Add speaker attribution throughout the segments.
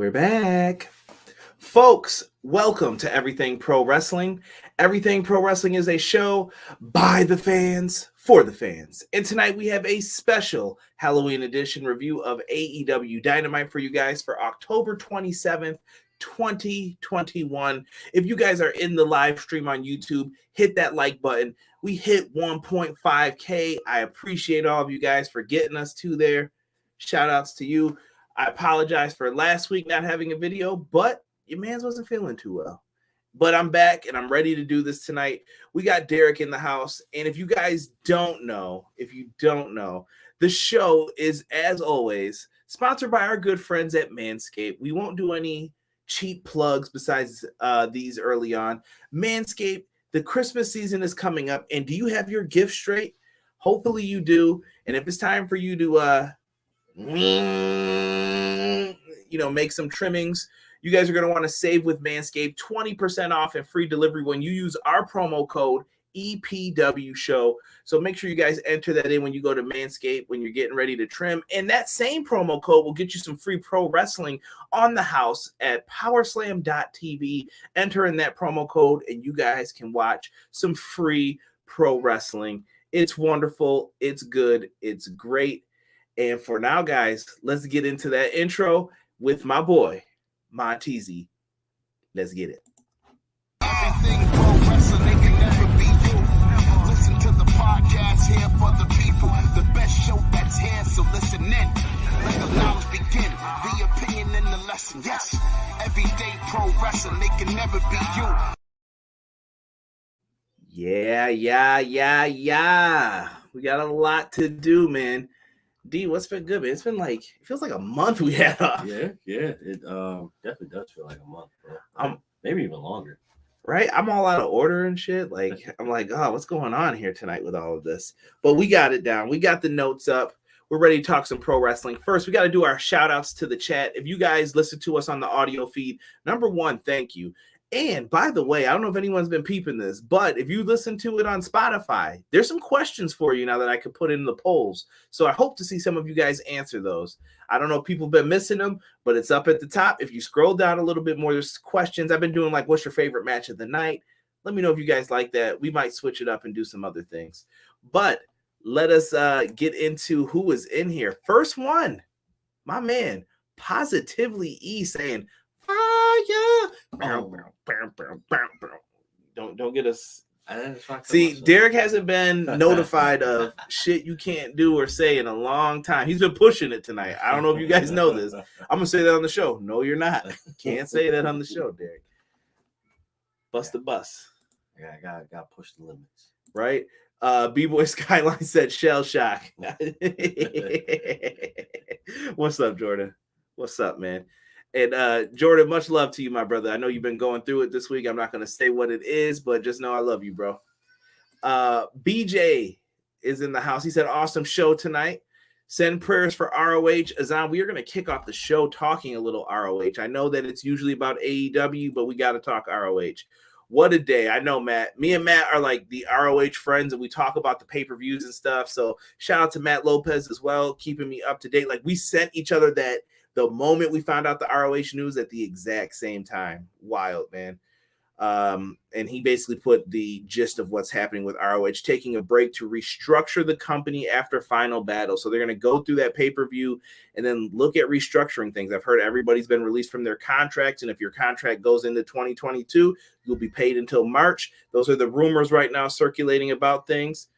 Speaker 1: We're back. Folks, welcome to Everything Pro Wrestling. Everything Pro Wrestling is a show by the fans, for the fans. And tonight we have a special Halloween edition review of AEW Dynamite for you guys for October 27th, 2021. If you guys are in the live stream on YouTube, hit that like button. We hit 1.5K. I appreciate all of you guys for getting us to there. Shout outs to you. I apologize for last week not having a video, but your man's wasn't feeling too well. But I'm back and I'm ready to do this tonight. We got Derek in the house. And if you guys don't know, the show is, as always, sponsored by our good friends at Manscaped. We won't do any cheap plugs besides these early on. Manscaped, the Christmas season is coming up. And do you have your gift straight? Hopefully you do. And if it's time for you to make some trimmings, you guys are going to want to save with Manscaped. 20% off and free delivery when you use our promo code EPW show. So make sure you guys enter that in when you go to Manscaped when you're getting ready to trim. And that same promo code will get you some free pro wrestling on the house at powerslam.tv. Enter in that promo code and you guys can watch some free pro wrestling. It's wonderful. It's good. It's great. And for now, guys, let's get into that intro with my boy, Montezzi. Let's get it.
Speaker 2: Everything pro wrestling can never be you. Listen to the podcast here for the people. The best show that's here, so listen in. Let the knowledge begin. The opinion and the lesson. Yes, everyday pro wrestling can never be you.
Speaker 1: Yeah. We got a lot to do, man. D, what's been good, man? It's been it feels like a month we had off.
Speaker 3: Yeah. It definitely does feel like a month, bro. Maybe even longer.
Speaker 1: Right? I'm all out of order and shit. I'm like, oh, what's going on here tonight with all of this? But we got it down. We got the notes up. We're ready to talk some pro wrestling. First, we got to do our shout outs to the chat. If you guys listen to us on the audio feed, number one, thank you. And by the way, I don't know if anyone's been peeping this, but if you listen to it on Spotify, there's some questions for you now that I could put in the polls. So I hope to see some of you guys answer those. I don't know if people have been missing them, but it's up at the top. If you scroll down a little bit more, there's questions. I've been doing what's your favorite match of the night? Let me know if you guys like that. We might switch it up and do some other things. But let us get into who is in here. First one, my man, Positively E saying, Don't get us. See, Derek hasn't been notified of shit you can't do or say in a long time. He's been pushing it tonight. I don't know if you guys know this. I'm gonna say that on the show. No, you're not. Can't say that on the show, Derek. Bust the bus.
Speaker 3: Yeah, I gotta push the limits.
Speaker 1: Right? B-Boy Skyline said shell shock. What's up, Jordan? What's up, man? And Jordan, much love to you, my brother. I know you've been going through it this week. I'm not going to say what it is, but just know I love you, bro. BJ is in the house. He said, awesome show tonight. Send prayers for ROH. Azan, we are going to kick off the show talking a little ROH. I know that it's usually about AEW, but we got to talk ROH. What a day. I know, Matt. Me and Matt are like the ROH friends, and we talk about the pay-per-views and stuff. So shout out to Matt Lopez as well, keeping me up to date. We sent each other that the moment we found out the ROH news at the exact same time. Wild, man. And he basically put the gist of what's happening with ROH, taking a break to restructure the company after Final Battle. So they're going to go through that pay-per-view and then look at restructuring things. I've heard everybody's been released from their contracts, and if your contract goes into 2022, you'll be paid until March. Those are the rumors right now circulating about things.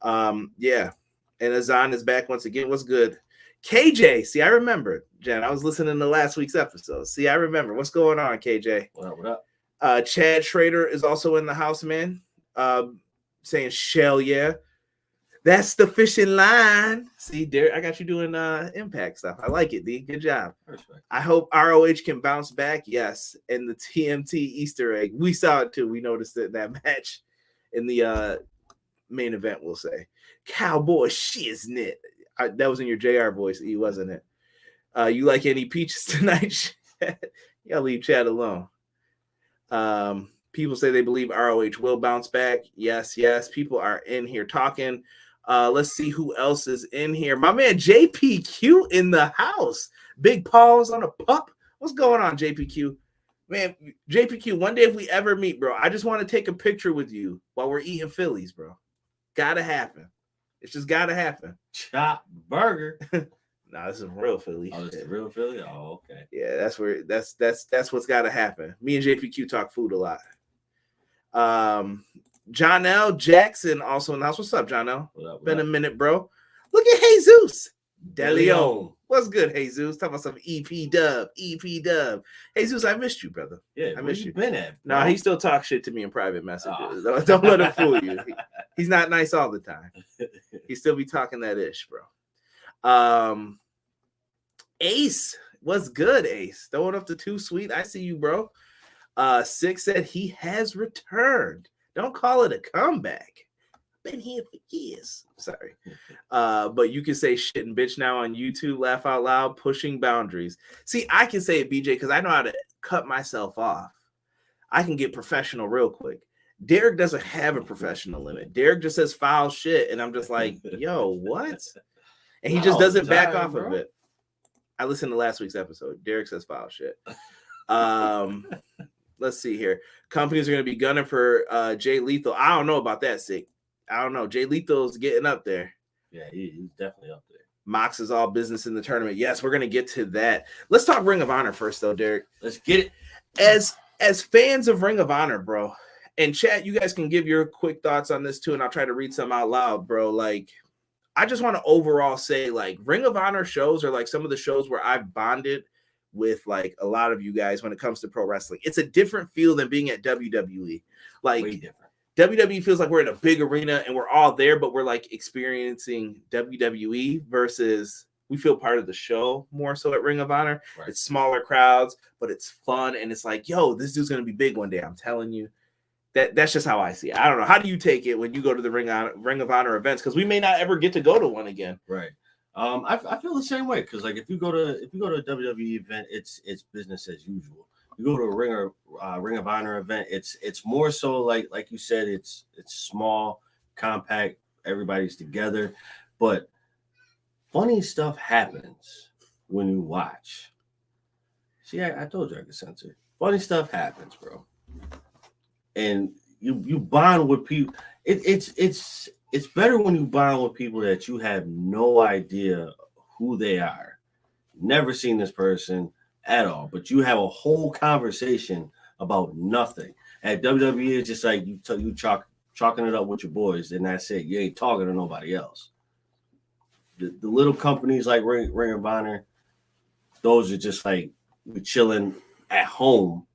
Speaker 1: Yeah. And Azan is back once again. What's good? KJ, see, I remember, Jen. I was listening to last week's episode. See, I remember. What's going on, KJ?
Speaker 3: What up?
Speaker 1: Chad Schrader is also in the house, man. Saying shell, yeah. That's the fishing line. See, Derek, I got you doing Impact stuff. I like it, D. Good job.
Speaker 3: Respect.
Speaker 1: I hope ROH can bounce back. Yes. And the TMT Easter egg. We saw it too. We noticed it in that match in the main event, we'll say. Cowboy shiznit. That was in your JR voice, E, wasn't it? You like any peaches tonight? Y'all leave Chad alone. People say they believe ROH will bounce back. Yes. People are in here talking. Let's see who else is in here. My man JPQ in the house. Big paws on a pup. What's going on, JPQ? Man, JPQ, one day if we ever meet, bro, I just want to take a picture with you while we're eating Phillies, bro. Gotta happen. It's just gotta happen.
Speaker 3: Chop burger.
Speaker 1: Nah, this is real Philly.
Speaker 3: Oh, this is real Philly? Oh, okay.
Speaker 1: Yeah, that's what's gotta happen. Me and JPQ talk food a lot. John L. Jackson also announced. What's up, John L? Been a minute, bro. Look at Jesus DeLeon. What's good, Jesus? Talking about some EP dub. Jesus, I missed you, brother.
Speaker 3: Yeah,
Speaker 1: I missed you.
Speaker 3: Been at, bro?
Speaker 1: No, he still talks shit to me in private messages. Oh. Don't let him fool you. He's not nice all the time. He still be talking that ish, bro. Ace, what's good, Ace? Throwing up the 2 sweet. I see you, bro. 6 said he has returned. Don't call it a comeback. Been here for years. Sorry. But you can say shit and bitch now on YouTube, laugh out loud, pushing boundaries. See, I can say it, BJ, because I know how to cut myself off. I can get professional real quick. Derek doesn't have a professional limit. Derek just says foul shit, and I'm just like, yo, what? And he just doesn't back off of it. I listened to last week's episode. Derek says foul shit. Let's see here. Companies are going to be gunning for Jay Lethal. I don't know about that, Sick. I don't know. Jay Lethal's getting up there.
Speaker 3: Yeah, he's definitely up there.
Speaker 1: Mox is all business in the tournament. Yes, we're going to get to that. Let's talk Ring of Honor first, though, Derek.
Speaker 3: Let's get it.
Speaker 1: As fans of Ring of Honor, bro, and chat, you guys can give your quick thoughts on this, too, and I'll try to read some out loud, bro. Like, I just want to overall say, like, Ring of Honor shows are like some of the shows where I've bonded with like a lot of you guys when it comes to pro wrestling. It's a different feel than being at WWE. Like, way different. WWE feels like we're in a big arena and we're all there, but we're like experiencing WWE versus we feel part of the show more so at Ring of Honor. Right. It's smaller crowds, but it's fun. And it's like, yo, this dude's going to be big one day. I'm telling you. That's just how I see it. I don't know. How do you take it when you go to the Ring of Honor events? Because we may not ever get to go to one again.
Speaker 3: Right. I feel the same way because like if you go to a WWE event, it's business as usual. You go to a Ring of Honor event, it's more so like you said, it's small, compact, everybody's together, but funny stuff happens when you watch. See, I told you I could censor. Funny stuff happens, bro, and you bond with people. It's better when you bond with people that you have no idea who they are, never seen this person at all, but you have a whole conversation about nothing. At WWE, it's just like you chalking it up with your boys, and that's it. You ain't talking to nobody else. The little companies like Ring of Honor, those are just like we're chilling at home,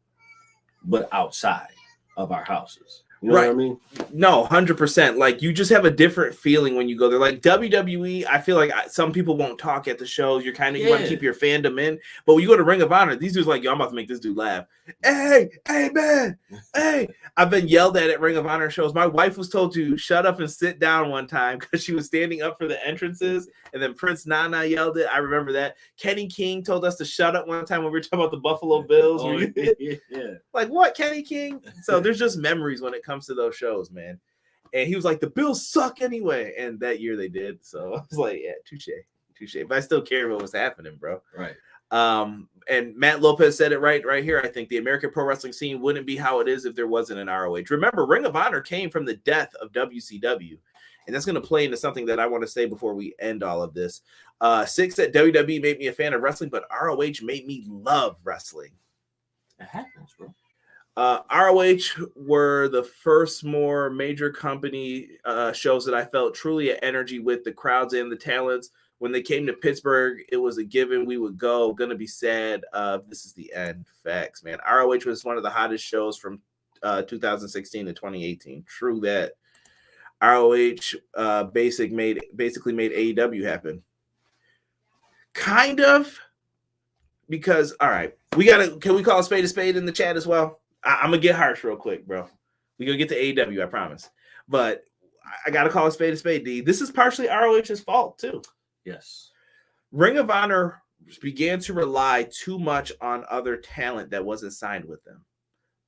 Speaker 3: but outside of our houses. You know what I mean?
Speaker 1: No, 100%. Like, you just have a different feeling when you go there. Like, WWE, I feel like some people won't talk at the shows. You're kind of, you want to keep your fandom in. But when you go to Ring of Honor, these dudes like, yo, I'm about to make this dude laugh. Hey, man. Hey. I've been yelled at Ring of Honor shows. My wife was told to shut up and sit down one time because she was standing up for the entrances. And then Prince Nana yelled it. I remember that. Kenny King told us to shut up one time when we were talking about the Buffalo Bills.
Speaker 3: Oh, yeah.
Speaker 1: Like, what, Kenny King? So there's just memories when it comes to those shows, man. And he was like, the Bills suck anyway. And that year they did. So I was like, yeah, touche. But I still care what was happening, bro.
Speaker 3: Right.
Speaker 1: And Matt Lopez said it right here. I think the American pro wrestling scene wouldn't be how it is if there wasn't an ROH. Remember, Ring of Honor came from the death of WCW. And that's going to play into something that I want to say before we end all of this. 6 said WWE made me a fan of wrestling, but ROH made me love wrestling.
Speaker 3: It happens, bro.
Speaker 1: ROH were the first more major company shows that I felt truly at energy with the crowds and the talents. When they came to Pittsburgh, it was a given we would go. Gonna be sad. This is the end. Facts, man. ROH was one of the hottest shows from 2016 to 2018. True that. ROH basically made AEW happen. Kind of. Because, all right, can we call a spade in the chat as well? I'm going to get harsh real quick, bro. We're going to get to AEW, I promise. But I got to call a spade, D. This is partially ROH's fault, too.
Speaker 3: Yes.
Speaker 1: Ring of Honor began to rely too much on other talent that wasn't signed with them.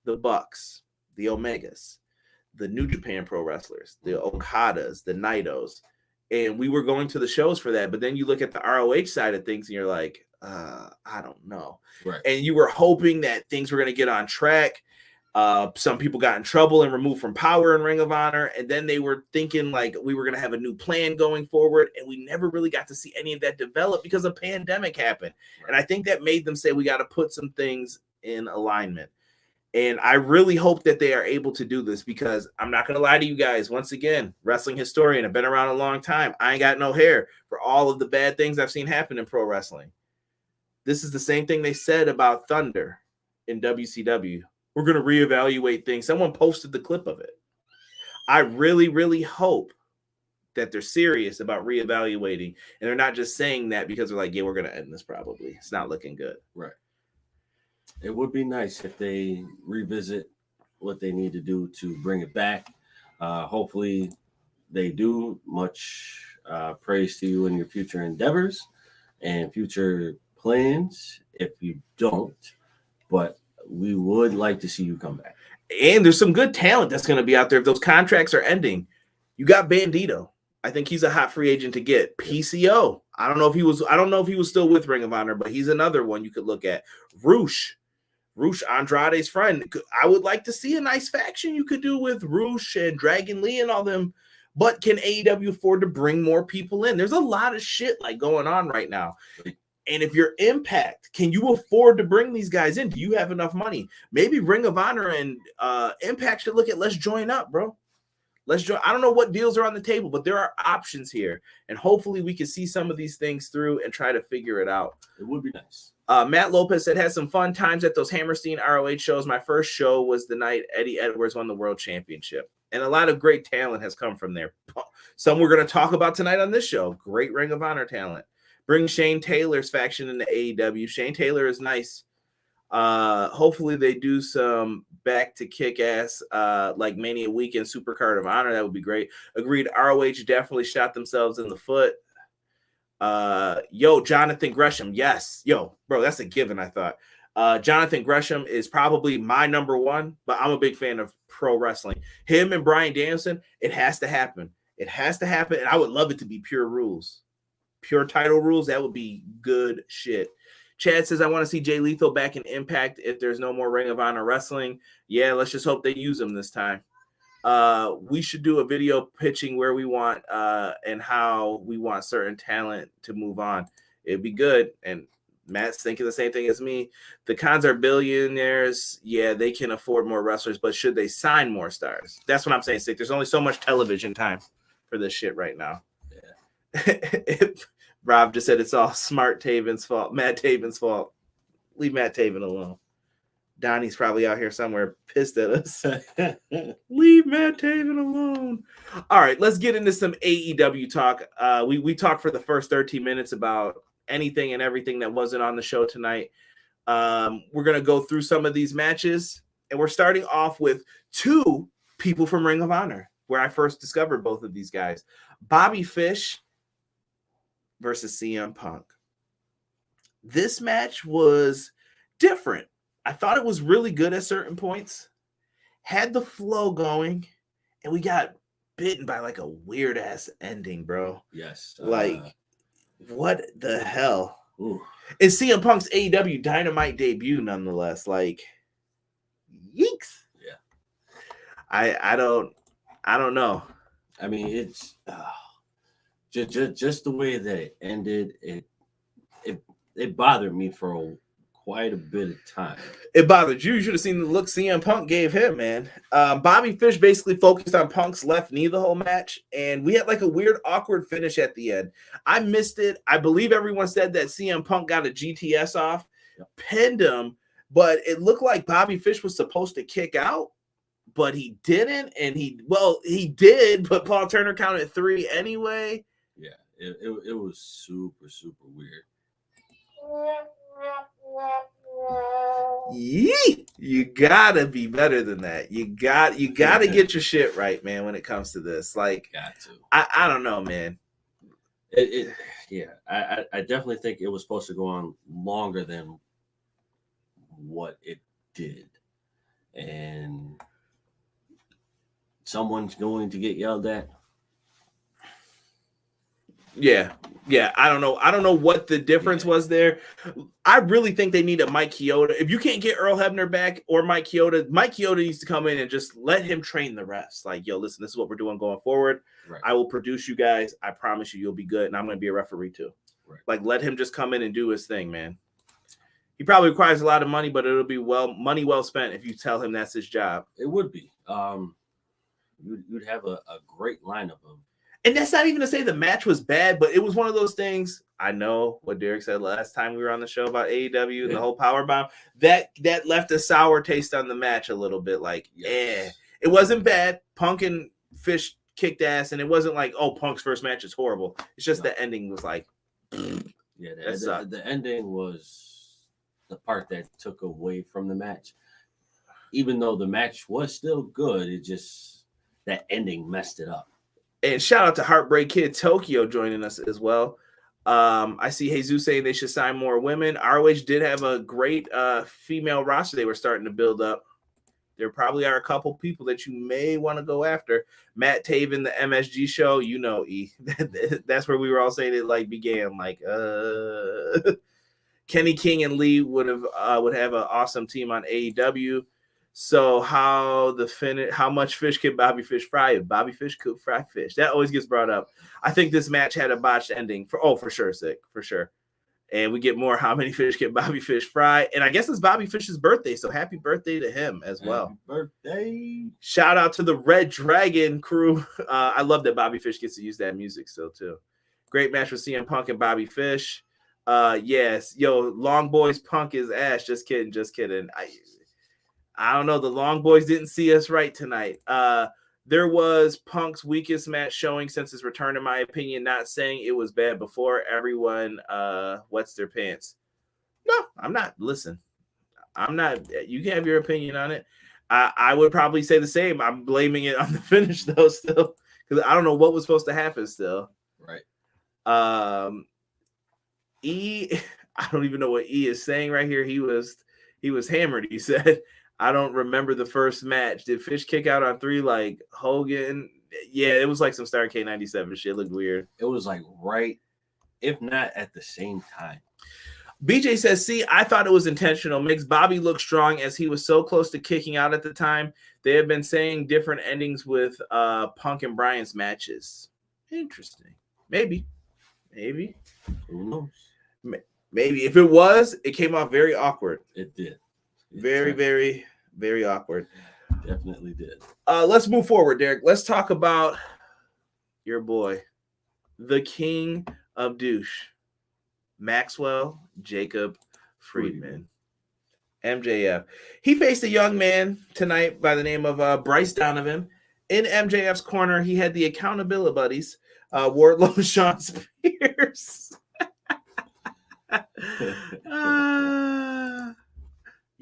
Speaker 1: The Bucks, the Omegas, the New Japan Pro Wrestlers, the Okadas, the Naitos. And we were going to the shows for that. But then you look at the ROH side of things and you're like, I don't know.
Speaker 3: Right.
Speaker 1: And you were hoping that things were going to get on track. Some people got in trouble and removed from power in Ring of Honor, and then they were thinking like we were going to have a new plan going forward, and we never really got to see any of that develop because a pandemic happened. Right. And I think that made them say we got to put some things in alignment. And I really hope that they are able to do this, because I'm not going to lie to you guys. Once again, wrestling historian, I've been around a long time. I ain't got no hair for all of the bad things I've seen happen in pro wrestling. This is the same thing they said about Thunder in WCW. We're going to reevaluate things. Someone posted the clip of it. I really, really hope that they're serious about reevaluating, and they're not just saying that because they're like, yeah, we're going to end this probably. It's not looking good.
Speaker 3: Right. It would be nice if they revisit what they need to do to bring it back. Hopefully they do. Much praise to you in your future endeavors and future plans if you don't. But we would like to see you come back.
Speaker 1: And there's some good talent that's going to be out there if those contracts are ending. You got Bandito. I think he's a hot free agent to get. PCO. I don't know if he was still with Ring of Honor, but he's another one you could look at. Roosh, Andrade's friend. I would like to see a nice faction you could do with Roosh and Dragon Lee and all them. But can AEW afford to bring more people in? There's a lot of shit like going on right now. And if you're Impact, can you afford to bring these guys in? Do you have enough money? Maybe Ring of Honor and Impact should look at, let's join up, bro. Let's join. I don't know what deals are on the table, but there are options here. And hopefully we can see some of these things through and try to figure it out.
Speaker 3: It would be nice.
Speaker 1: Matt Lopez said, had some fun times at those Hammerstein ROH shows. My first show was the night Eddie Edwards won the World Championship. And a lot of great talent has come from there. Some we're going to talk about tonight on this show. Great Ring of Honor talent. Bring Shane Taylor's faction into AEW. Shane Taylor is nice. Hopefully they do some back to kick ass like Mania Weekend Supercard of Honor. That would be great. Agreed. ROH definitely shot themselves in the foot. Jonathan Gresham. Yes. Bro, that's a given, I thought. Jonathan Gresham is probably my number one, but I'm a big fan of pro wrestling. Him and Bryan Danielson, it has to happen. It has to happen, and I would love it to be pure rules. Pure title rules, that would be good shit. Chad says, I want to see Jay Lethal back in Impact if there's no more Ring of Honor wrestling. Yeah, let's just hope they use him this time. We should do a video pitching where we want and how we want certain talent to move on. It'd be good. And Matt's thinking the same thing as me. The Cons are billionaires. Yeah, they can afford more wrestlers, but should they sign more stars? That's what I'm saying, Sick. There's only so much television time for this shit right now. Rob just said it's all Matt Taven's fault. Leave Matt Taven alone. Donnie's probably out here somewhere pissed at us. Leave Matt Taven alone. All right, let's get into some AEW talk. We talked for the first 13 minutes about anything and everything that wasn't on the show tonight. We're going to go through some of these matches, and we're starting off with two people from Ring of Honor, where I first discovered both of these guys. Bobby Fish versus CM Punk. This match was different. I thought it was really good at certain points. Had the flow going, and we got bitten by like a weird ass ending, bro.
Speaker 3: Yes.
Speaker 1: What the hell?
Speaker 3: Ooh.
Speaker 1: It's CM Punk's AEW Dynamite debut, nonetheless. Like, yeeks.
Speaker 3: Yeah.
Speaker 1: I don't know.
Speaker 3: I mean, it's just the way that it ended. It bothered me for quite a bit of time.
Speaker 1: It bothered you. You should have seen the look CM Punk gave him, man. Bobby Fish basically focused on Punk's left knee the whole match, and we had like a weird, awkward finish at the end. I missed it. I believe everyone said that CM Punk got a GTS off, pinned him, but it looked like Bobby Fish was supposed to kick out, but he didn't, and he did, but Paul Turner counted 3 anyway.
Speaker 3: Yeah, it was super, super weird.
Speaker 1: Yee! You gotta be better than that. You gotta get your shit right, man, when it comes to this. Like,
Speaker 3: got to.
Speaker 1: I don't know, man.
Speaker 3: I definitely think it was supposed to go on longer than what it did. And someone's going to get yelled at.
Speaker 1: Yeah. I don't know what the difference was there. I really think they need a Mike Chioda. If you can't get Earl Hebner back or Mike Chioda needs to come in and just let him train the refs. Like, yo, listen, this is what we're doing going forward. Right. I will produce you guys. I promise you'll be good, and I'm going to be a referee too. Right. Like, let him just come in and do his thing, man. He probably requires a lot of money, but it'll be money well spent if you tell him that's his job.
Speaker 3: It would be. You'd have a great lineup of.
Speaker 1: And that's not even to say the match was bad, but it was one of those things. I know what Derek said last time we were on the show about AEW and the whole power bomb. That left a sour taste on the match a little bit. Like, It wasn't bad. Punk and Fish kicked ass, and it wasn't like, oh, Punk's first match is horrible. It's just the ending was like,
Speaker 3: the ending was the part that took away from the match. Even though the match was still good, it just that ending messed it up.
Speaker 1: And shout out to Heartbreak Kid Tokyo joining us as well. I see Jesus saying they should sign more women. ROH did have a great female roster they were starting to build up. There probably are a couple people that you may want to go after. Matt Taven, the MSG show, E. That's where we were all saying it like began. Like Kenny King and Lee would have an awesome team on AEW. So how much fish can Bobby Fish fry? If Bobby Fish could fry fish, that always gets brought up. I think this match had a botched ending for sure, Sick, for sure. And we get more how many fish can Bobby Fish fry? And I guess it's Bobby Fish's birthday, so happy birthday to him as well.
Speaker 3: Happy birthday!
Speaker 1: Shout out to the Red Dragon crew. I love that Bobby Fish gets to use that music still too. Great match with CM Punk and Bobby Fish. Yes, Long Boys Punk is ass. Just kidding. I don't know. The Long Boys didn't see us right tonight. There was Punk's weakest match showing since his return, in my opinion. Not saying it was bad before. Everyone wets their pants. No, I'm not. Listen, I'm not. You can have your opinion on it. I would probably say the same. I'm blaming it on the finish, though, still. Because I don't know what was supposed to happen still.
Speaker 3: Right.
Speaker 1: E, I don't even know what E is saying right here. He was hammered, he said. I don't remember the first match. Did Fish kick out on 3 like Hogan? Yeah, it was like some Starrcade 97 shit. It looked weird.
Speaker 3: It was like right, if not at the same time.
Speaker 1: BJ says, see, I thought it was intentional. Makes Bobby look strong as he was so close to kicking out at the time. They have been saying different endings with Punk and Bryan's matches. Interesting. Maybe.
Speaker 3: Who knows?
Speaker 1: Maybe. If it was, it came off very awkward.
Speaker 3: It did.
Speaker 1: Very, very, very awkward.
Speaker 3: Definitely did.
Speaker 1: Let's move forward, Derek. Let's talk about your boy, the king of douche, Maxwell Jacob Friedman, MJF. He faced a young man tonight by the name of Bryce Donovan. In MJF's corner, he had the accountability buddies, Wardlow and Sean Spears.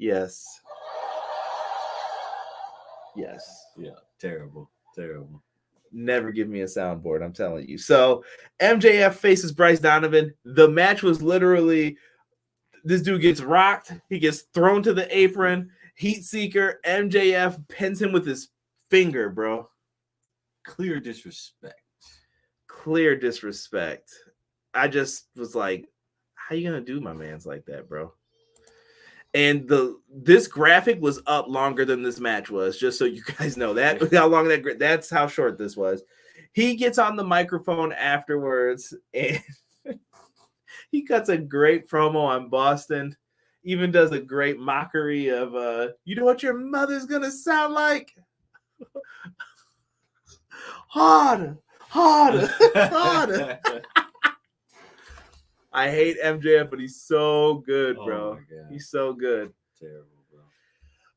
Speaker 1: Yes.
Speaker 3: Yeah, terrible.
Speaker 1: Never give me a soundboard, I'm telling you. So MJF faces Bryce Donovan. The match was literally, this dude gets rocked. He gets thrown to the apron. Heat Seeker. MJF pins him with his finger, bro.
Speaker 3: Clear disrespect.
Speaker 1: I just was like, how you going to do my mans like that, bro? And this graphic was up longer than this match was, just so you guys know that. That's how short this was. He gets on the microphone afterwards and he cuts a great promo on Boston. Even does a great mockery of you know what your mother's gonna sound like? Harder. I hate MJF, but he's so good, bro. He's so good.
Speaker 3: Terrible, bro.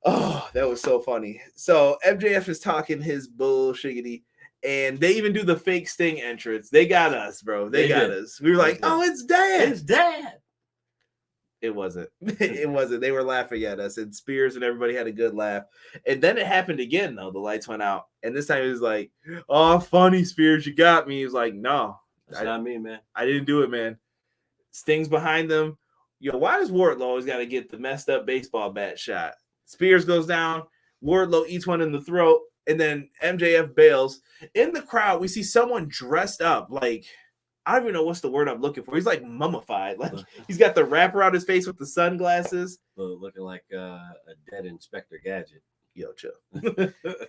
Speaker 1: Oh, that was so funny. So MJF is talking his bullshit, and they even do the fake Sting entrance. They got us, bro. They got us. We were like, oh, it's Dad. It wasn't. It wasn't. They were laughing at us, and Spears and everybody had a good laugh. And then it happened again, though. The lights went out. And this time he was like, oh, funny, Spears, you got me. He was like, no.
Speaker 3: That's not me, man.
Speaker 1: I didn't do it, man. Sting's behind them. Why does Wardlow always got to get the messed up baseball bat shot? Spears goes down. Wardlow eats one in the throat, and then MJF bails. In the crowd, we see someone dressed up like I don't even know what's the word I'm looking for. He's like mummified. Like he's got the wrap around his face with the sunglasses.
Speaker 3: Looking like a dead Inspector Gadget.
Speaker 1: Yo, chill.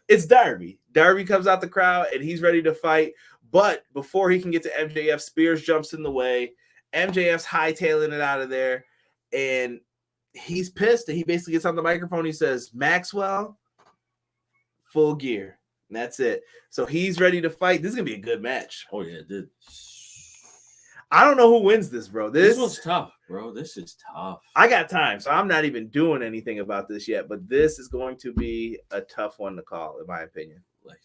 Speaker 1: It's Darby. Darby comes out the crowd and he's ready to fight. But before he can get to MJF, Spears jumps in the way. MJF's hightailing it out of there. And he's pissed. And he basically gets on the microphone. He says, Maxwell, full gear. And that's it. So he's ready to fight. This is going to be a good match.
Speaker 3: Oh, yeah, dude.
Speaker 1: I don't know who wins this, bro.
Speaker 3: This one's tough, bro. This is tough.
Speaker 1: I got time, so I'm not even doing anything about this yet. But this is going to be a tough one to call, in my opinion.
Speaker 3: Like,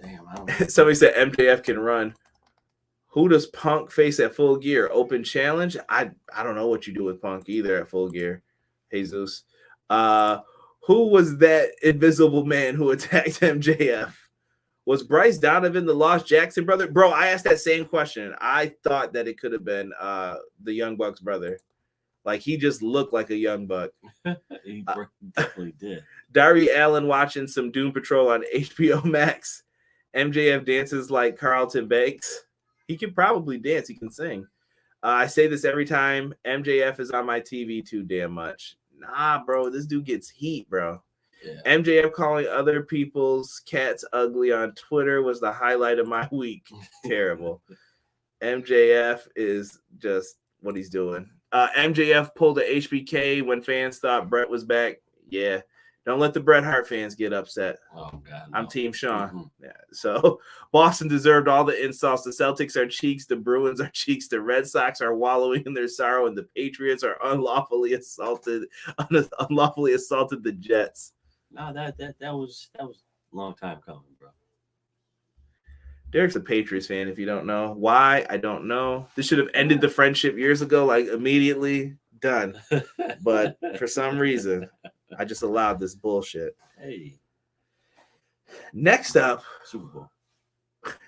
Speaker 3: damn, I don't know.
Speaker 1: Somebody said MJF can run. Who does Punk face at Full Gear? Open challenge? I don't know what you do with Punk either at Full Gear. Jesus. Who was that invisible man who attacked MJF? Was Bryce Donovan the Lost Jackson brother? Bro, I asked that same question. I thought that it could have been the Young Bucks brother. Like, he just looked like a Young Buck.
Speaker 3: He definitely did.
Speaker 1: Darby Allin watching some Doom Patrol on HBO Max. MJF dances like Carlton Banks. He can probably dance. He can sing. I say this every time. MJF is on my TV too damn much. Nah, bro. This dude gets heat, bro. Yeah. MJF calling other people's cats ugly on Twitter was the highlight of my week. Terrible. MJF is just what he's doing. MJF pulled a HBK when fans thought Bret was back. Yeah. Don't let the Bret Hart fans get upset.
Speaker 3: Oh, God. No.
Speaker 1: I'm Team Sean. Mm-hmm. Yeah. So Boston deserved all the insults. The Celtics are cheeks. The Bruins are cheeks. The Red Sox are wallowing in their sorrow. And the Patriots are unlawfully assaulted the Jets.
Speaker 3: No, that was a long time coming, bro.
Speaker 1: Derek's a Patriots fan, if you don't know. Why? I don't know. This should have ended the friendship years ago, like immediately done. But for some reason, I just allowed this bullshit.
Speaker 3: Hey.
Speaker 1: Next up,
Speaker 3: Super Bowl.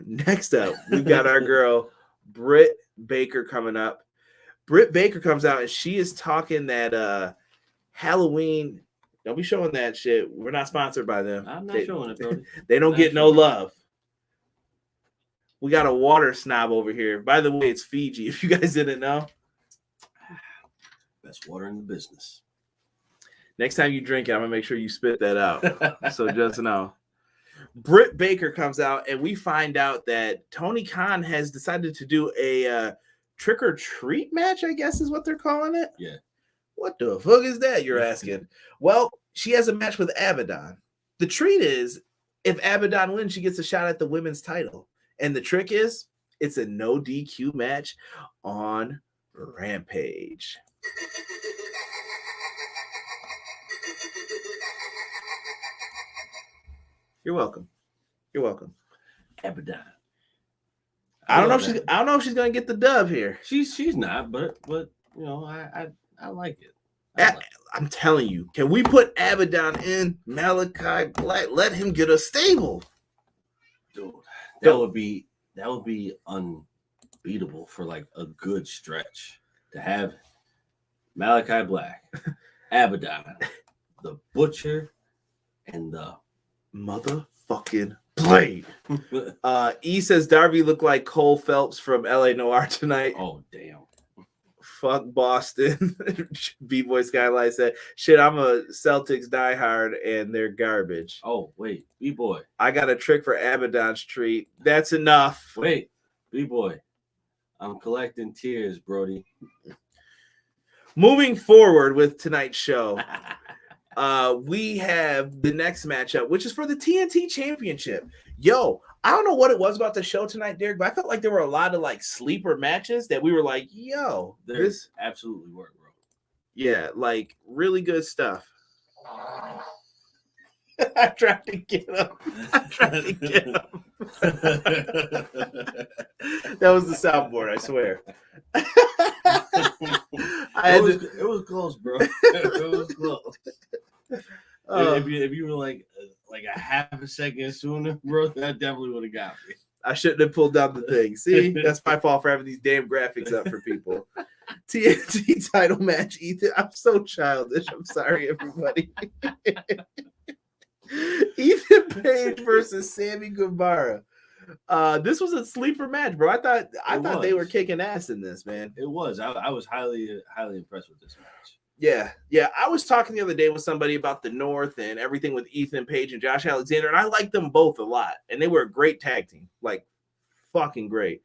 Speaker 1: Next up, we've got our girl, Brit Baker, coming up. Brit Baker comes out, and she is talking that Halloween... Don't be showing that shit. We're not sponsored by them.
Speaker 3: I'm not showing it, bro.
Speaker 1: They don't get no love. We got a water snob over here. By the way, it's Fiji. If you guys didn't know.
Speaker 3: Best water in the business.
Speaker 1: Next time you drink it, I'm going to make sure you spit that out. So just know. Brit Baker comes out, and we find out that Tony Khan has decided to do a trick-or-treat match, I guess is what they're calling it.
Speaker 3: Yeah.
Speaker 1: What the fuck is that, you're asking? Well, she has a match with Abaddon. The treat is, if Abaddon wins, she gets a shot at the women's title. And the trick is, it's a no DQ match on Rampage. You're welcome. You're welcome.
Speaker 3: Abaddon.
Speaker 1: I don't know if she's gonna get the dub here.
Speaker 3: She's not, but you know, I like it.
Speaker 1: I'm telling you, can we put Abaddon in Malachi Black? Let him get a stable.
Speaker 3: Dude, that would be unbeatable for like a good stretch to have Malachi Black, Abaddon, the Butcher, and the
Speaker 1: motherfucking Blade. E says Darby looked like Cole Phelps from LA Noir tonight.
Speaker 3: Oh, damn.
Speaker 1: Fuck Boston. B-Boy Skylight said, shit, I'm a Celtics diehard and they're garbage.
Speaker 3: Oh, wait. B-Boy.
Speaker 1: I got a trick for Abaddon's treat. That's enough.
Speaker 3: Wait. B-Boy. I'm collecting tears, Brody.
Speaker 1: Moving forward with tonight's show, we have the next matchup, which is for the TNT Championship. Yo, I don't know what it was about the show tonight, Derek, but I felt like there were a lot of like sleeper matches that we were like, yo,
Speaker 3: this absolutely worked, bro.
Speaker 1: Yeah, like really good stuff. I tried to get him. That was the soundboard, I swear.
Speaker 3: It was close, bro. It was close. If you were like a half a second sooner, bro, that definitely would have got me.
Speaker 1: I shouldn't have pulled down the thing. See, that's my fault for having these damn graphics up for people. TNT title match, Ethan. I'm so childish. I'm sorry, everybody. Ethan Page versus Sammy Guevara. This was a sleeper match, bro. I thought they were kicking ass in this, man.
Speaker 3: It was. I was highly impressed with this match.
Speaker 1: Yeah. I was talking the other day with somebody about the North and everything with Ethan Page and Josh Alexander, and I liked them both a lot. And they were a great tag team, like fucking great.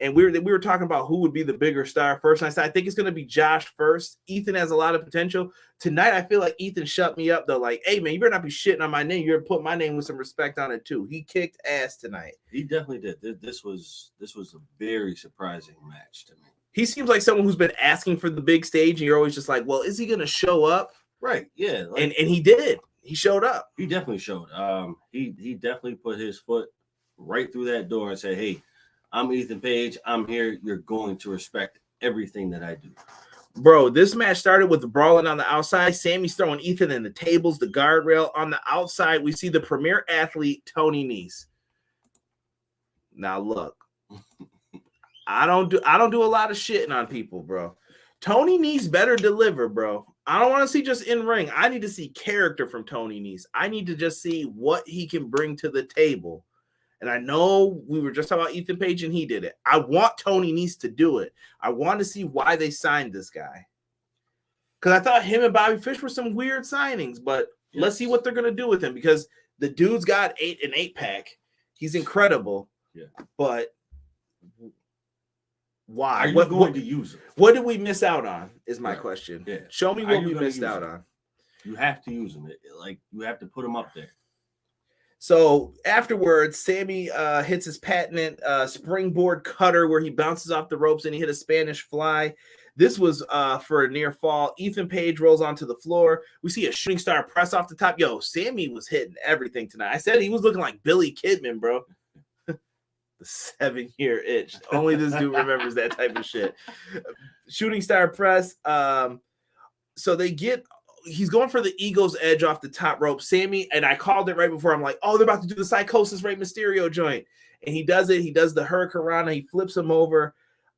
Speaker 1: And we were talking about who would be the bigger star first. And I said, I think it's going to be Josh first. Ethan has a lot of potential. Tonight, I feel like Ethan shut me up, though. Like, hey, man, you better not be shitting on my name. You better put my name with some respect on it, too. He kicked ass tonight.
Speaker 3: He definitely did. This was a very surprising match to me.
Speaker 1: He seems like someone who's been asking for the big stage, and you're always just like, well, is he going to show up?
Speaker 3: Right, yeah.
Speaker 1: Like, and he did. He showed up.
Speaker 3: He definitely showed. He definitely put his foot right through that door and said, hey, I'm Ethan Page. I'm here. You're going to respect everything that I do.
Speaker 1: Bro, this match started with the brawling on the outside. Sammy's throwing Ethan in the tables, the guardrail. On the outside, we see the premier athlete, Tony Nese. Now, look. I don't do a lot of shitting on people, bro. Tony Nese better deliver, bro. I don't want to see just in ring. I need to see character from Tony Nese. I need to just see what he can bring to the table. And I know we were just talking about Ethan Page and he did it. I want Tony Nese to do it. I want to see why they signed this guy. Because I thought him and Bobby Fish were some weird signings, but let's see what they're going to do with him because the dude's got an 8-pack. He's incredible.
Speaker 3: Yeah.
Speaker 1: But why?
Speaker 3: Are you going to use him?
Speaker 1: What did we miss out on is my question.
Speaker 3: Yeah.
Speaker 1: Show me what we missed out on.
Speaker 3: You have to use him. Like, you have to put him up there.
Speaker 1: So afterwards, Sammy hits his patented springboard cutter where he bounces off the ropes and he hit a Spanish fly. This was for a near fall. Ethan Page rolls onto the floor. We see a shooting star press off the top. Yo, Sammy was hitting everything tonight. I said he was looking like Billy Kidman, bro. The 7-year itch. Only this dude remembers that type of shit. Shooting star press. So they get... He's going for the Eagle's edge off the top rope. Sammy, and I called it right before. I'm like, oh, they're about to do the Psychosis Rey Mysterio joint. And he does it. He does the Hurricanrana. He flips him over.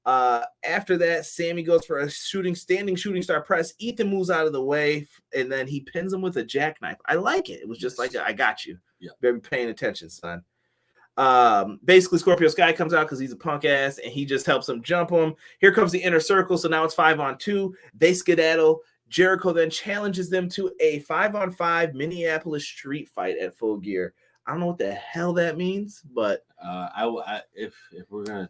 Speaker 1: After that, Sammy goes for a standing shooting star press. Ethan moves out of the way, and then he pins him with a jackknife. I like it. It was just like, I got you.
Speaker 3: Yeah.
Speaker 1: Better be paying attention, son. Basically, Scorpio Sky comes out because he's a punk ass, and he just helps him jump him. Here comes the inner circle. So now it's 5-on-2. They skedaddle. Jericho then challenges them to a 5-on-5 Minneapolis street fight at Full Gear. I don't know what the hell that means, but
Speaker 3: if we're gonna,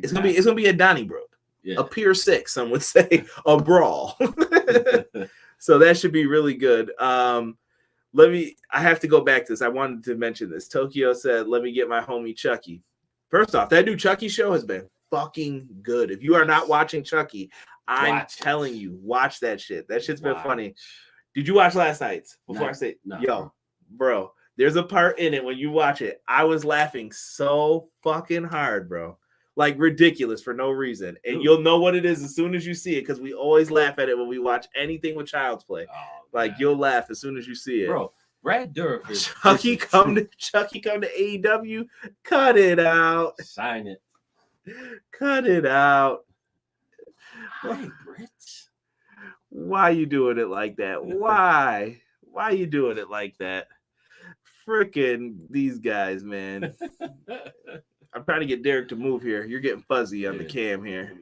Speaker 1: it's gonna be a Donnybrook, a Pier 6, some would say, a brawl. So that should be really good. I have to go back to this. I wanted to mention this. Tokyo said, "Let me get my homie Chucky." First off, that new Chucky show has been fucking good. If you are not watching Chucky, I'm telling you, watch that shit. That shit's been funny. Did you watch last night's? Before I say, yo, bro, there's a part in it when you watch it. I was laughing so fucking hard, bro. Like ridiculous for no reason. And you'll know what it is as soon as you see it because we always laugh at it when we watch anything with Child's Play. Like you'll laugh as soon as you see it.
Speaker 3: Bro, Brad Dourif is
Speaker 1: Chucky come to AEW. Cut it out.
Speaker 3: Sign it.
Speaker 1: Cut it out.
Speaker 3: Hi, Brit.
Speaker 1: Why you doing it like that? Why you doing it like that? Freaking these guys, man. I'm trying to get Derek to move here. You're getting fuzzy on the cam here.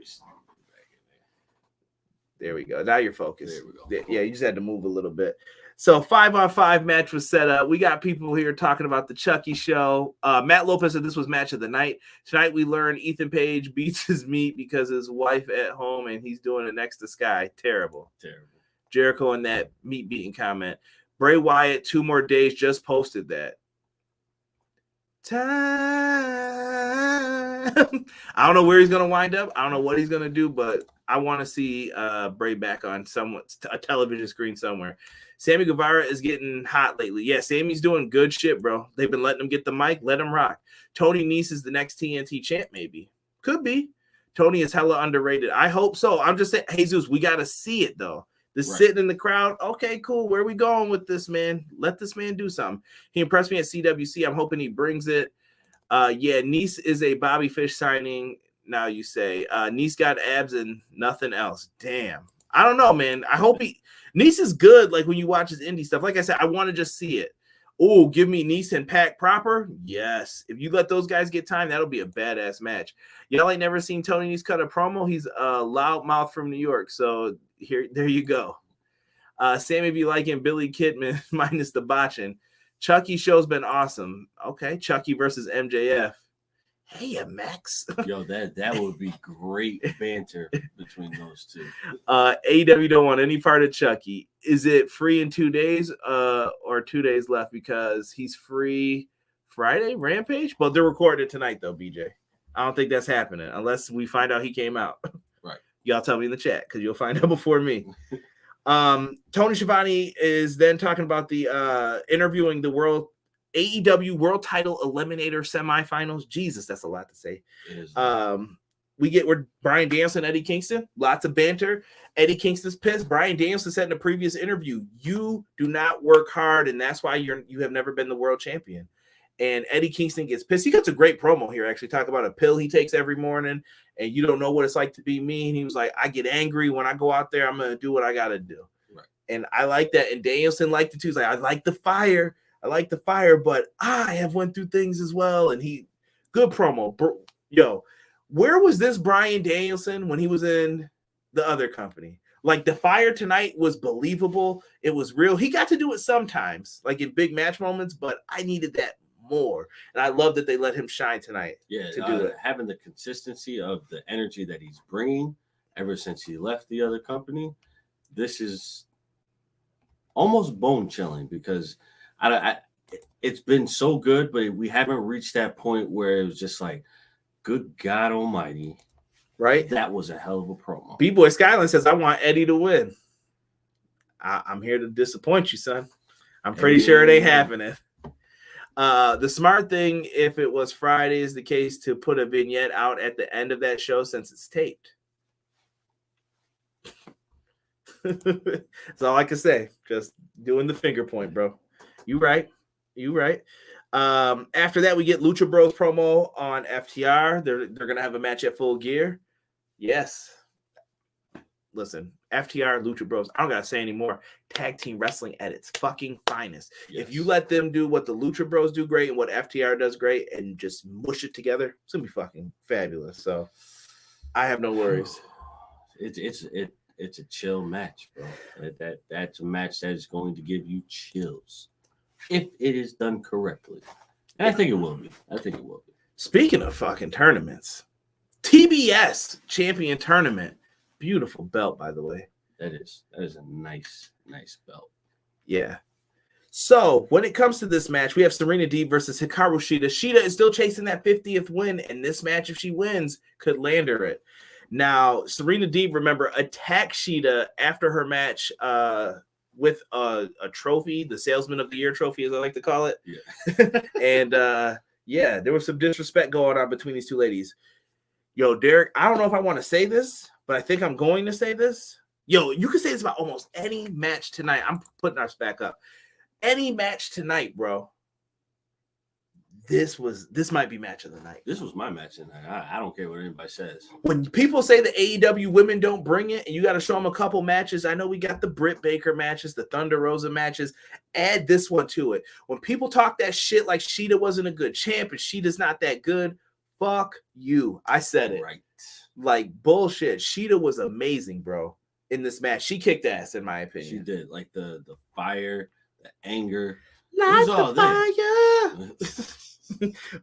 Speaker 1: There we go. Now you're focused. There we go. Yeah, you just had to move a little bit. So 5-on-5 match was set up. We got people here talking about the Chucky show. Matt Lopez said this was match of the night. Tonight we learned Ethan Page beats his meat because his wife at home and he's doing it next to Sky. Terrible. Jericho in that meat beating comment. Bray Wyatt, 2 more days, just posted that. Time. I don't know where he's going to wind up. I don't know what he's going to do, but I want to see Bray back on a television screen somewhere. Sammy Guevara is getting hot lately. Yeah, Sammy's doing good shit, bro. They've been letting him get the mic. Let him rock. Tony Nese is the next TNT champ, maybe. Could be. Tony is hella underrated. I hope so. I'm just saying, Jesus, we got to see it, though. Sitting in the crowd. Okay, cool. Where are we going with this, man? Let this man do something. He impressed me at CWC. I'm hoping he brings it. Yeah, Nese is a Bobby Fish signing. Now you say. Nese got abs and nothing else. Damn. I don't know, man. I hope Nese is good, like when you watch his indie stuff. Like I said, I want to just see it. Oh, give me Nice and Pac proper. Yes. If you let those guys get time, that'll be a badass match. Y'all ain't never seen Tony Nese cut a promo. He's a loudmouth from New York. So there you go. Sammy be liking Billy Kidman minus the botching. Chucky show's been awesome. Okay, Chucky versus MJF. Hey, Max.
Speaker 3: Yo, that would be great banter between those two.
Speaker 1: AEW don't want any part of Chucky. Is it free in 2 days or 2 days left? Because he's free Friday, Rampage? But they're recording it tonight, though, BJ. I don't think that's happening unless we find out he came out.
Speaker 3: Right.
Speaker 1: Y'all tell me in the chat because you'll find out before me. Tony Schiavone is then talking about the interviewing the AEW World Title Eliminator semifinals. Jesus, that's a lot to say. We're Bryan Danielson, Eddie Kingston. Lots of banter. Eddie Kingston's pissed. Bryan Danielson said in a previous interview, "You do not work hard, and that's why you have never been the world champion." And Eddie Kingston gets pissed. He gets a great promo here, actually, talk about a pill he takes every morning, and you don't know what it's like to be me. And he was like, "I get angry when I go out there. I'm gonna do what I gotta do."
Speaker 3: Right. And
Speaker 1: I like that. And Danielson liked it too. He's like, "I like the fire. But I have went through things as well." And good promo. Yo, where was this Bryan Danielson when he was in the other company? Like, the fire tonight was believable. It was real. He got to do it sometimes, like in big match moments, but I needed that more. And I love that they let him shine tonight.
Speaker 3: Yeah,
Speaker 1: to do it.
Speaker 3: Having the consistency of the energy that he's bringing ever since he left the other company, this is almost bone chilling because it's been so good, but we haven't reached that point where it was just like, good God Almighty,
Speaker 1: right?
Speaker 3: That was a hell of a promo.
Speaker 1: B-Boy Skyline says, "I want Eddie to win." I'm here to disappoint you, son. I'm pretty sure it ain't happening. The smart thing, if it was Friday, is the case to put a vignette out at the end of that show since it's taped. That's all I can say. Just doing the finger point, bro. You right. After that, we get Lucha Bros promo on FTR. They're gonna have a match at Full Gear. Yes. Listen, FTR, Lucha Bros. I don't gotta say anymore. Tag team wrestling at its fucking finest. Yes. If you let them do what the Lucha Bros do great and what FTR does great, and just mush it together, it's gonna be fucking fabulous. So I have no worries.
Speaker 3: It's a chill match, bro. That's a match that is going to give you chills if it is done correctly. And I think it will be.
Speaker 1: Speaking of fucking tournaments, TBS Champion Tournament. Beautiful belt, by the way.
Speaker 3: That is a nice belt.
Speaker 1: Yeah. So when it comes to this match, we have Serena D versus Hikaru Shida. Shida is still chasing that 50th win, and this match, if she wins, could land her it. Now, Serena D, remember, attacked Shida after her match with a trophy, the Salesman of the Year trophy, as I like to call it. Yeah. And there was some disrespect going on between these two ladies. Yo, Derek, I don't know if I want to say this, but I think I'm going to say this. Yo, you can say this about almost any match tonight. I'm putting us back up. Any match tonight, bro. This might be match of the night.
Speaker 3: This was my match of the night. I don't care what anybody says.
Speaker 1: When people say the AEW women don't bring it, and you got to show them a couple matches. I know we got the Brit Baker matches, the Thunder Rosa matches. Add this one to it. When people talk that shit like Shida wasn't a good champ and Shida's not that good, fuck you. I said it.
Speaker 3: Right.
Speaker 1: Like, bullshit. Shida was amazing, bro, in this match. She kicked ass, in my opinion.
Speaker 3: She did. Like, the fire, the anger.
Speaker 1: Like the fire.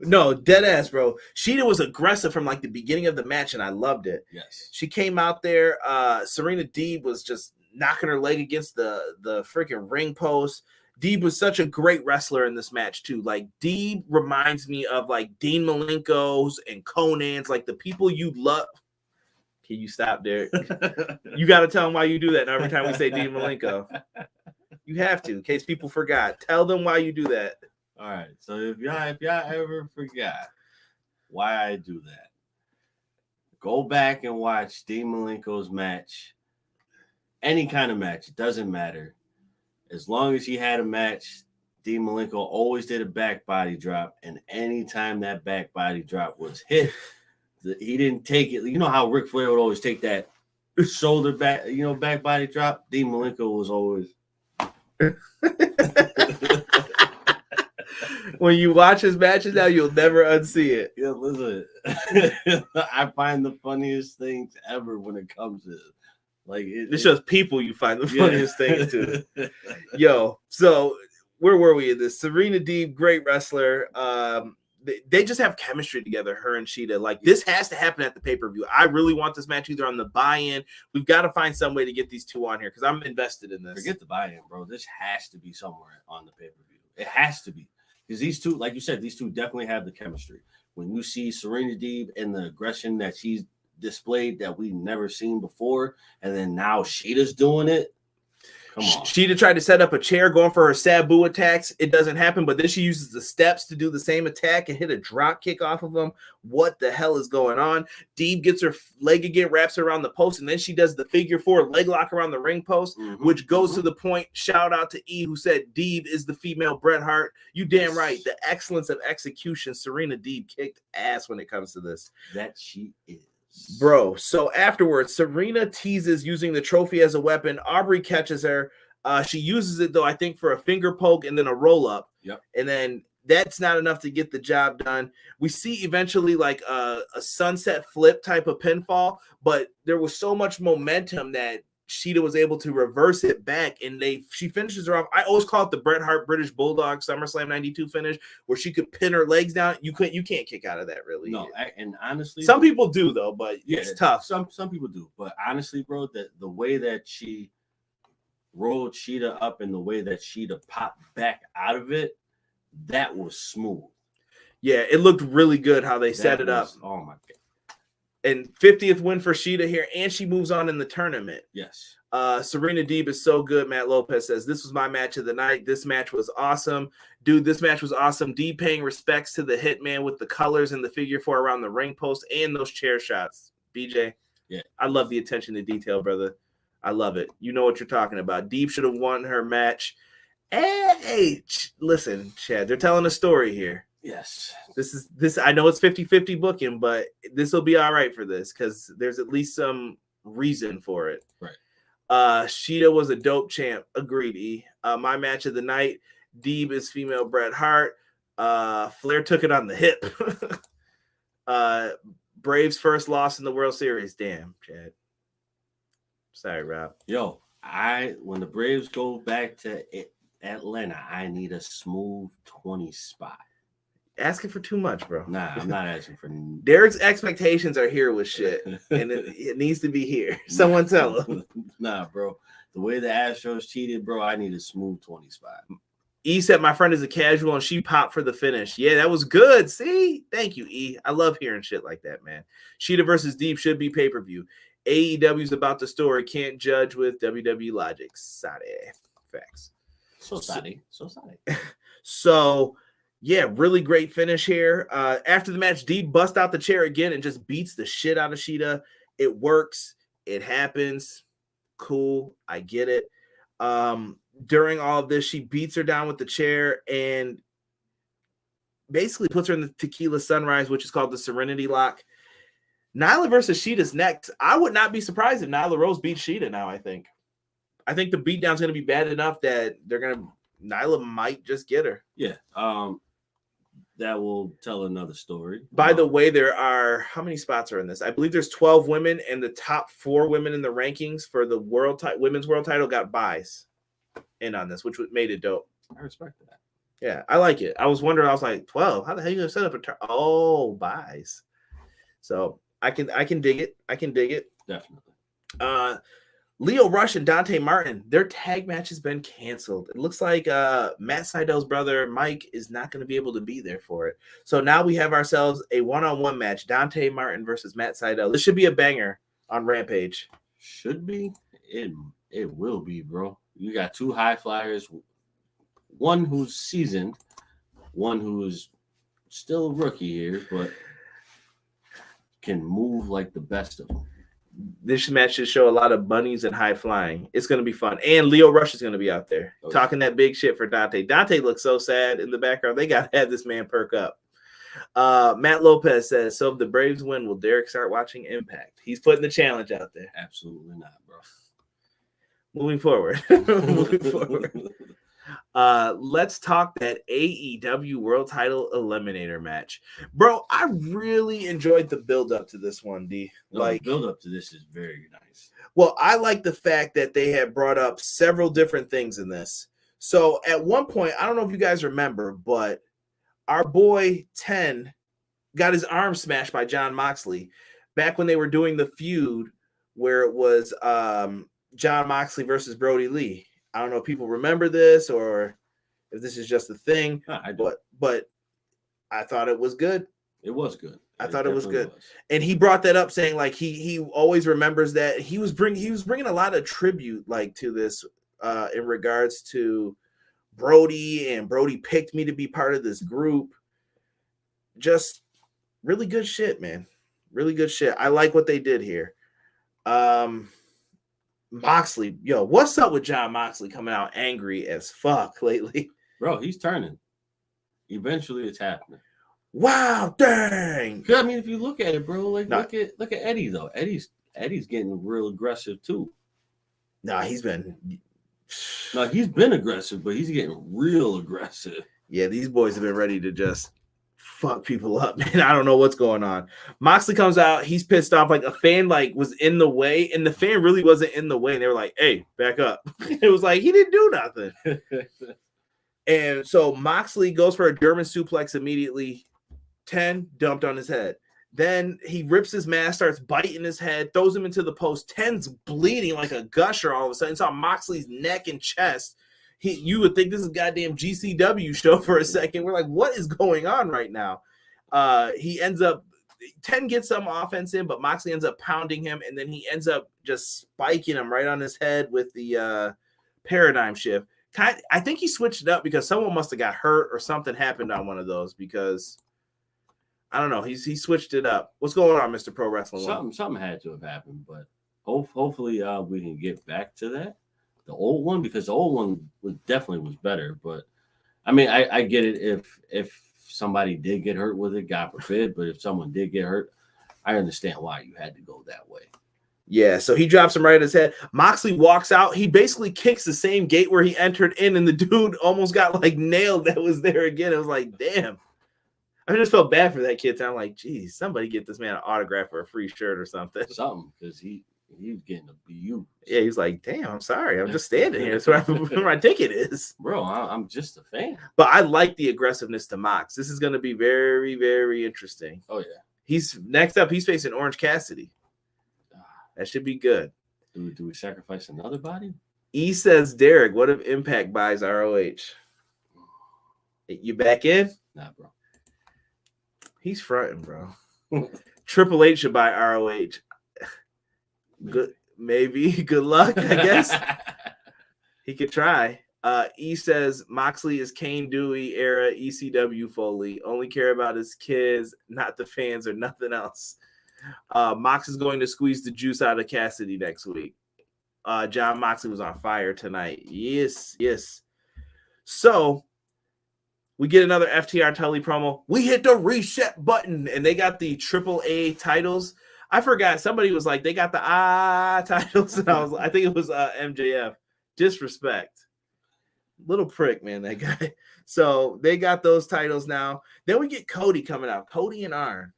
Speaker 1: No, dead ass, bro. Shida was aggressive from, like, the beginning of the match, and I loved it.
Speaker 3: Yes.
Speaker 1: She came out there. Serena D was just knocking her leg against the freaking ring post. Deeb was such a great wrestler in this match, too. Like, Deeb reminds me of, like, Dean Malenko's and Conan's, like, the people you love. Can you stop, Derek? You got to tell them why you do that every time we say Dean Malenko. You have to, in case people forgot. Tell them why you do that.
Speaker 3: All right. So if y'all ever forgot why I do that, go back and watch Dean Malenko's match. Any kind of match. It doesn't matter. As long as he had a match, Dean Malenko always did a back body drop. And anytime that back body drop was hit, he didn't take it. You know how Ric Flair would always take that shoulder back, back body drop? Dean Malenko was always.
Speaker 1: When you watch his matches now, you'll never unsee it.
Speaker 3: Yeah, listen. I find the funniest things ever when it comes to like
Speaker 1: It's just people you find the funniest things too. Yo, so where were we in this? Serena D, great wrestler. They just have chemistry together, her and Shida. Like, this has to happen at the pay-per-view. I really want this match either on the buy-in. We've got to find some way to get these two on here because I'm invested in this.
Speaker 3: Forget the buy-in, bro. This has to be somewhere on the pay-per-view. It has to be. Because these two, like you said, these two definitely have the chemistry. When you see Serena Deeb and the aggression that she's displayed that we've never seen before, and then now Shida's doing it. Come on.
Speaker 1: Shida tried to set up a chair going for her Sabu attacks. It doesn't happen, but then she uses the steps to do the same attack and hit a drop kick off of them. What the hell is going on? Deeb gets her leg again, wraps her around the post, and then she does the figure 4 leg lock around the ring post, which goes to the point. Shout out to E, who said Deeb is the female Bret Hart. You damn right. The excellence of execution. Serena Deeb kicked ass when it comes to this.
Speaker 3: That she is.
Speaker 1: Bro, so afterwards, Serena teases using the trophy as a weapon. Aubrey catches her. She uses it, though, I think, for a finger poke and then a roll-up.
Speaker 3: Yep.
Speaker 1: And then that's not enough to get the job done. We see eventually like a sunset flip type of pinfall, but there was so much momentum that Shida was able to reverse it back, and she finishes her off. I always call it the Bret Hart British Bulldog SummerSlam 92 finish, where she could pin her legs down. You can't kick out of that, really.
Speaker 3: No, and honestly,
Speaker 1: some people do though, but yeah, it's tough.
Speaker 3: Some people do, but honestly, bro, that the way that she rolled Shida up and the way that Shida popped back out of it, that was smooth.
Speaker 1: Yeah, it looked really good how they set it up.
Speaker 3: Oh my god.
Speaker 1: And 50th win for Shida here, and she moves on in the tournament.
Speaker 3: Yes.
Speaker 1: Serena Deeb is so good. Matt Lopez says, this was my match of the night. This match was awesome. Dude, this match was awesome. Deeb paying respects to the Hitman with the colors and the figure 4 around the ring post and those chair shots. BJ,
Speaker 3: yeah,
Speaker 1: I love the attention to detail, brother. I love it. You know what you're talking about. Deeb should have won her match. Hey, listen, Chad, they're telling a story here.
Speaker 3: Yes.
Speaker 1: This. I know it's 50-50 booking, but this will be all right for this because there's at least some reason for it.
Speaker 3: Right.
Speaker 1: Shida was a dope champ. Agreed, E. My match of the night, Deeb is female Bret Hart. Flair took it on the hip. Braves' first loss in the World Series. Damn, Chad. Sorry, Rob.
Speaker 3: Yo, when the Braves go back to Atlanta, I need a smooth 20 spot.
Speaker 1: Asking for too much, bro.
Speaker 3: Nah, I'm not asking for.
Speaker 1: Derek's expectations are here with shit, and it needs to be here. Someone tell him.
Speaker 3: Nah, bro. The way the Astros cheated, bro, I need a smooth 20 spot.
Speaker 1: E said my friend is a casual, and she popped for the finish. Yeah, that was good. See? Thank you, E. I love hearing shit like that, man. Shida versus Deeb should be pay-per-view. AEW's about the story. Can't judge with WWE logic. Sorry. Facts.
Speaker 3: So sorry.
Speaker 1: So, yeah, really great finish here. After the match, Deeb busts out the chair again and just beats the shit out of Shida. It works. It happens. Cool. I get it. During all of this, she beats her down with the chair and basically puts her in the Tequila Sunrise, which is called the Serenity Lock. Nyla versus Shida's next. I would not be surprised if Nyla Rose beats Shida now, I think the beatdown's going to be bad enough that Nyla might just get her.
Speaker 3: Yeah. That will tell another story.
Speaker 1: By the way, there are, how many spots are in this? I believe there's 12 women, and the top 4 women in the rankings for the women's world title got buys in on this, which made it dope.
Speaker 3: I respect that.
Speaker 1: Yeah, I like it. I was wondering, I was like, 12, how the hell are you going to set up a oh, buys. So I can dig it.
Speaker 3: Definitely.
Speaker 1: Lio Rush and Dante Martin, their tag match has been canceled. It looks like Matt Seidel's brother Mike is not going to be able to be there for it. So now we have ourselves a one-on-one match, Dante Martin versus Matt Seidel. This should be a banger on Rampage.
Speaker 3: Should be. It will be, bro. You got 2 high flyers, one who's seasoned, one who's still a rookie here, but can move like the best of them.
Speaker 1: This match should show a lot of bunnies and high flying. It's going to be fun. And Lio Rush is going to be out there talking that big shit for Dante. Dante looks so sad in the background. They got to have this man perk up. Matt Lopez says, so if the Braves win, will Derek start watching Impact? He's putting the challenge out there.
Speaker 3: Absolutely not, bro.
Speaker 1: Moving forward. Let's talk that AEW World Title Eliminator match. Bro, I really enjoyed the build-up to this one, D.
Speaker 3: The build-up to this is very nice.
Speaker 1: Well, I like the fact that they had brought up several different things in this. So at one point, I don't know if you guys remember, but our boy 10 got his arm smashed by Jon Moxley back when they were doing the feud where it was Jon Moxley versus Brody Lee. I don't know if people remember this or if this is just a thing, but I thought it was good.
Speaker 3: It was good.
Speaker 1: I thought it was good. And he brought that up saying like he always remembers that he was bringing a lot of tribute like to this in regards to Brody, and Brody picked me to be part of this group. Just really good shit, man. Really good shit. I like what they did here. Moxley, yo, what's up with Jon Moxley coming out angry as fuck lately?
Speaker 3: Bro, he's turning. Eventually it's happening.
Speaker 1: Wow, dang.
Speaker 3: I mean, if you look at it, bro, like look at Eddie though. Eddie's getting real aggressive too.
Speaker 1: He's been
Speaker 3: aggressive, but he's getting real aggressive.
Speaker 1: Yeah, these boys have been ready to just fuck people up, man. I don't know what's going on. Moxley comes out, he's pissed off, like a fan like was in the way, and the fan really wasn't in the way, and they were like, hey, back up. It was like he didn't do nothing. And so Moxley goes for a German suplex immediately. 10 dumped on his head. Then he rips his mask, starts biting his head, throws him into the post. 10's bleeding like a gusher all of a sudden. Saw Moxley's neck and chest. You would think this is a goddamn GCW show for a second. We're like, what is going on right now? He ends up, 10 gets some offense in, but Moxley ends up pounding him, and then he ends up just spiking him right on his head with the paradigm shift. I think he switched it up because someone must have got hurt or something happened on one of those because I don't know. He switched it up. What's going on, Mr. Pro Wrestling?
Speaker 3: Something had to have happened, but hopefully we can get back to that. The old one, because the old one definitely was better. But I mean, I get it if somebody did get hurt with it, God forbid. But if someone did get hurt, I understand why you had to go that way.
Speaker 1: Yeah, so he drops him right in his head. Moxley walks out. He basically kicks the same gate where he entered in, and the dude almost got like nailed that was there again. It was like, damn. I just felt bad for that kid. I'm like, geez, somebody get this man an autograph or a free shirt or something.
Speaker 3: Something, because he was getting abused.
Speaker 1: Yeah, he was like, damn, I'm sorry. I'm just standing here. That's where my ticket is.
Speaker 3: Bro, I'm just a fan.
Speaker 1: But I like the aggressiveness to Mox. This is going to be very, very interesting.
Speaker 3: Oh, yeah.
Speaker 1: He's next up, he's facing Orange Cassidy. That should be good.
Speaker 3: Do we sacrifice another body?
Speaker 1: E says, Derek, what if Impact buys ROH? You back in?
Speaker 3: Nah, bro.
Speaker 1: He's fronting, bro. Triple H should buy ROH. Good, maybe. Good luck, I guess. He could try. E says Moxley is Kane Dewey era ECW Foley. Only care about his kids, not the fans or nothing else. Mox is going to squeeze the juice out of Cassidy next week. Jon Moxley was on fire tonight. Yes. So we get another FTR Tully promo. We hit the reset button, and they got the AAA titles. I forgot. Somebody was like, they got the titles, and I think it was MJF. Disrespect. Little prick, man, that guy. So they got those titles now. Then we get Cody coming out. Cody and Arn.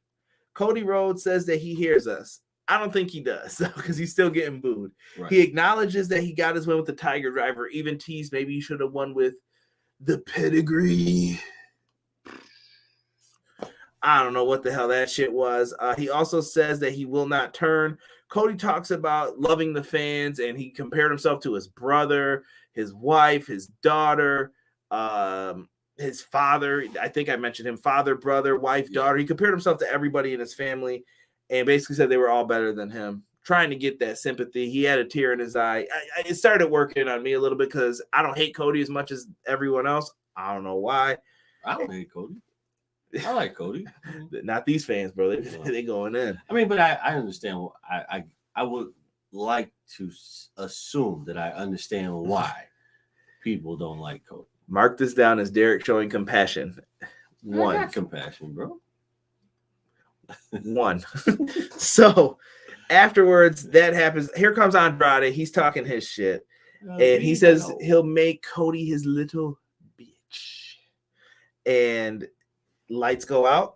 Speaker 1: Cody Rhodes says that he hears us. I don't think he does because he's still getting booed. Right. He acknowledges that he got his win with the Tiger Driver. Even teased maybe he should have won with the pedigree. I don't know what the hell that shit was. He also says that he will not turn. Cody talks about loving the fans, and he compared himself to his brother, his wife, his daughter, his father. I think I mentioned him, father, brother, wife, daughter. He compared himself to everybody in his family and basically said they were all better than him, trying to get that sympathy. He had a tear in his eye. It started working on me a little bit because I don't hate Cody as much as everyone else. I don't know why.
Speaker 3: I don't hate Cody. I like Cody.
Speaker 1: Not these fans, bro. They going in.
Speaker 3: I mean, but I understand. I would like to assume that I understand why people don't like Cody.
Speaker 1: Mark this down as Derek showing compassion. One.
Speaker 3: I got compassion, bro.
Speaker 1: One. So afterwards, that happens. Here comes Andrade. He's talking his shit. And he says he'll make Cody his little bitch. And lights go out.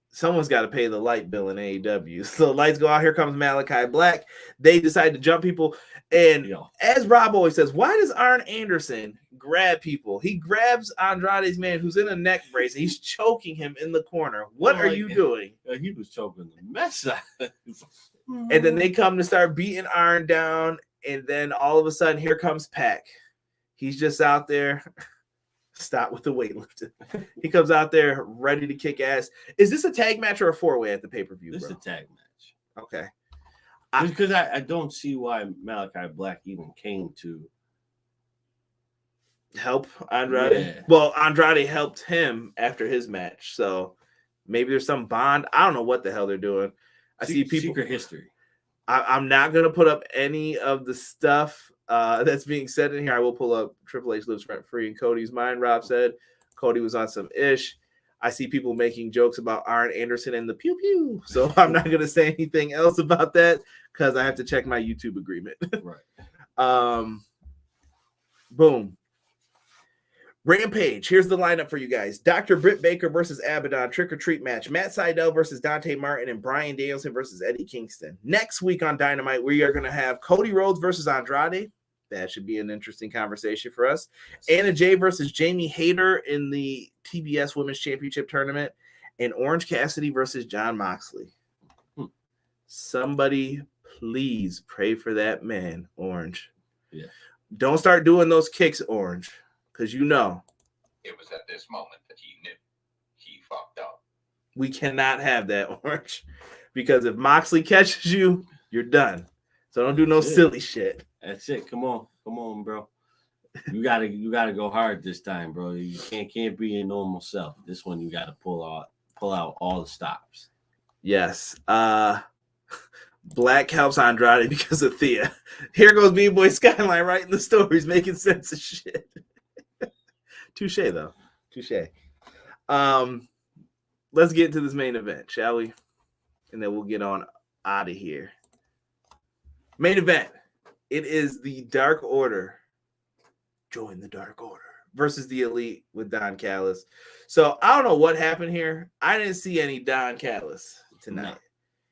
Speaker 1: Someone's got to pay the light bill in AEW. So lights go out. Here comes Malachi Black. They decide to jump people. And as Rob always says, why does Arn Anderson grab people? He grabs Andrade's man who's in a neck brace. And he's choking him in the corner. What are you doing?
Speaker 3: He was choking the mess out of him.
Speaker 1: And then they come to start beating Arn down. And then all of a sudden, here comes Pac. He's just out there. Stop with the weightlifting. He comes out there ready to kick ass. Is this a tag match or a 4-way at the pay-per-view?
Speaker 3: This is a tag match.
Speaker 1: Okay.
Speaker 3: Because I don't see why Malachi Black even came to
Speaker 1: help Andrade. Yeah. Well, Andrade helped him after his match. So maybe there's some bond. I don't know what the hell they're doing. I see people.
Speaker 3: Secret history.
Speaker 1: I'm not going to put up any of the stuff that's being said in here. I will pull up Triple H lives rent free in Cody's mind. Rob said Cody was on some ish. I see people making jokes about Arn Anderson and the pew pew. So I'm not going to say anything else about that because I have to check my YouTube agreement.
Speaker 3: Right.
Speaker 1: Boom. Rampage. Here's the lineup for you guys. Dr. Brit Baker versus Abaddon. Trick or treat match. Matt Sydal versus Dante Martin and Bryan Danielson versus Eddie Kingston. Next week on Dynamite, we are going to have Cody Rhodes versus Andrade. That should be an interesting conversation for us. Anna Jay versus Jamie Hayter in the TBS Women's Championship Tournament. And Orange Cassidy versus Jon Moxley. Somebody please pray for that man, Orange.
Speaker 3: Yeah.
Speaker 1: Don't start doing those kicks, Orange. Because you know.
Speaker 4: It was at this moment that he knew he fucked up.
Speaker 1: We cannot have that, Orange. Because if Moxley catches you, you're done. So don't do no silly shit.
Speaker 3: That's it. Come on, bro. You gotta go hard this time, bro. You can't be your normal self. This one you gotta pull out all the stops.
Speaker 1: Yes. Black helps Andrade because of Thea. Here goes B-Boy Skyline writing the stories, making sense of shit. Touche, though. Touche. Let's get into this main event, shall we? And then we'll get on out of here. Main event. It is the Dark Order. Join the Dark Order versus the Elite with Don Callis. So I don't know what happened here. I didn't see any Don Callis tonight.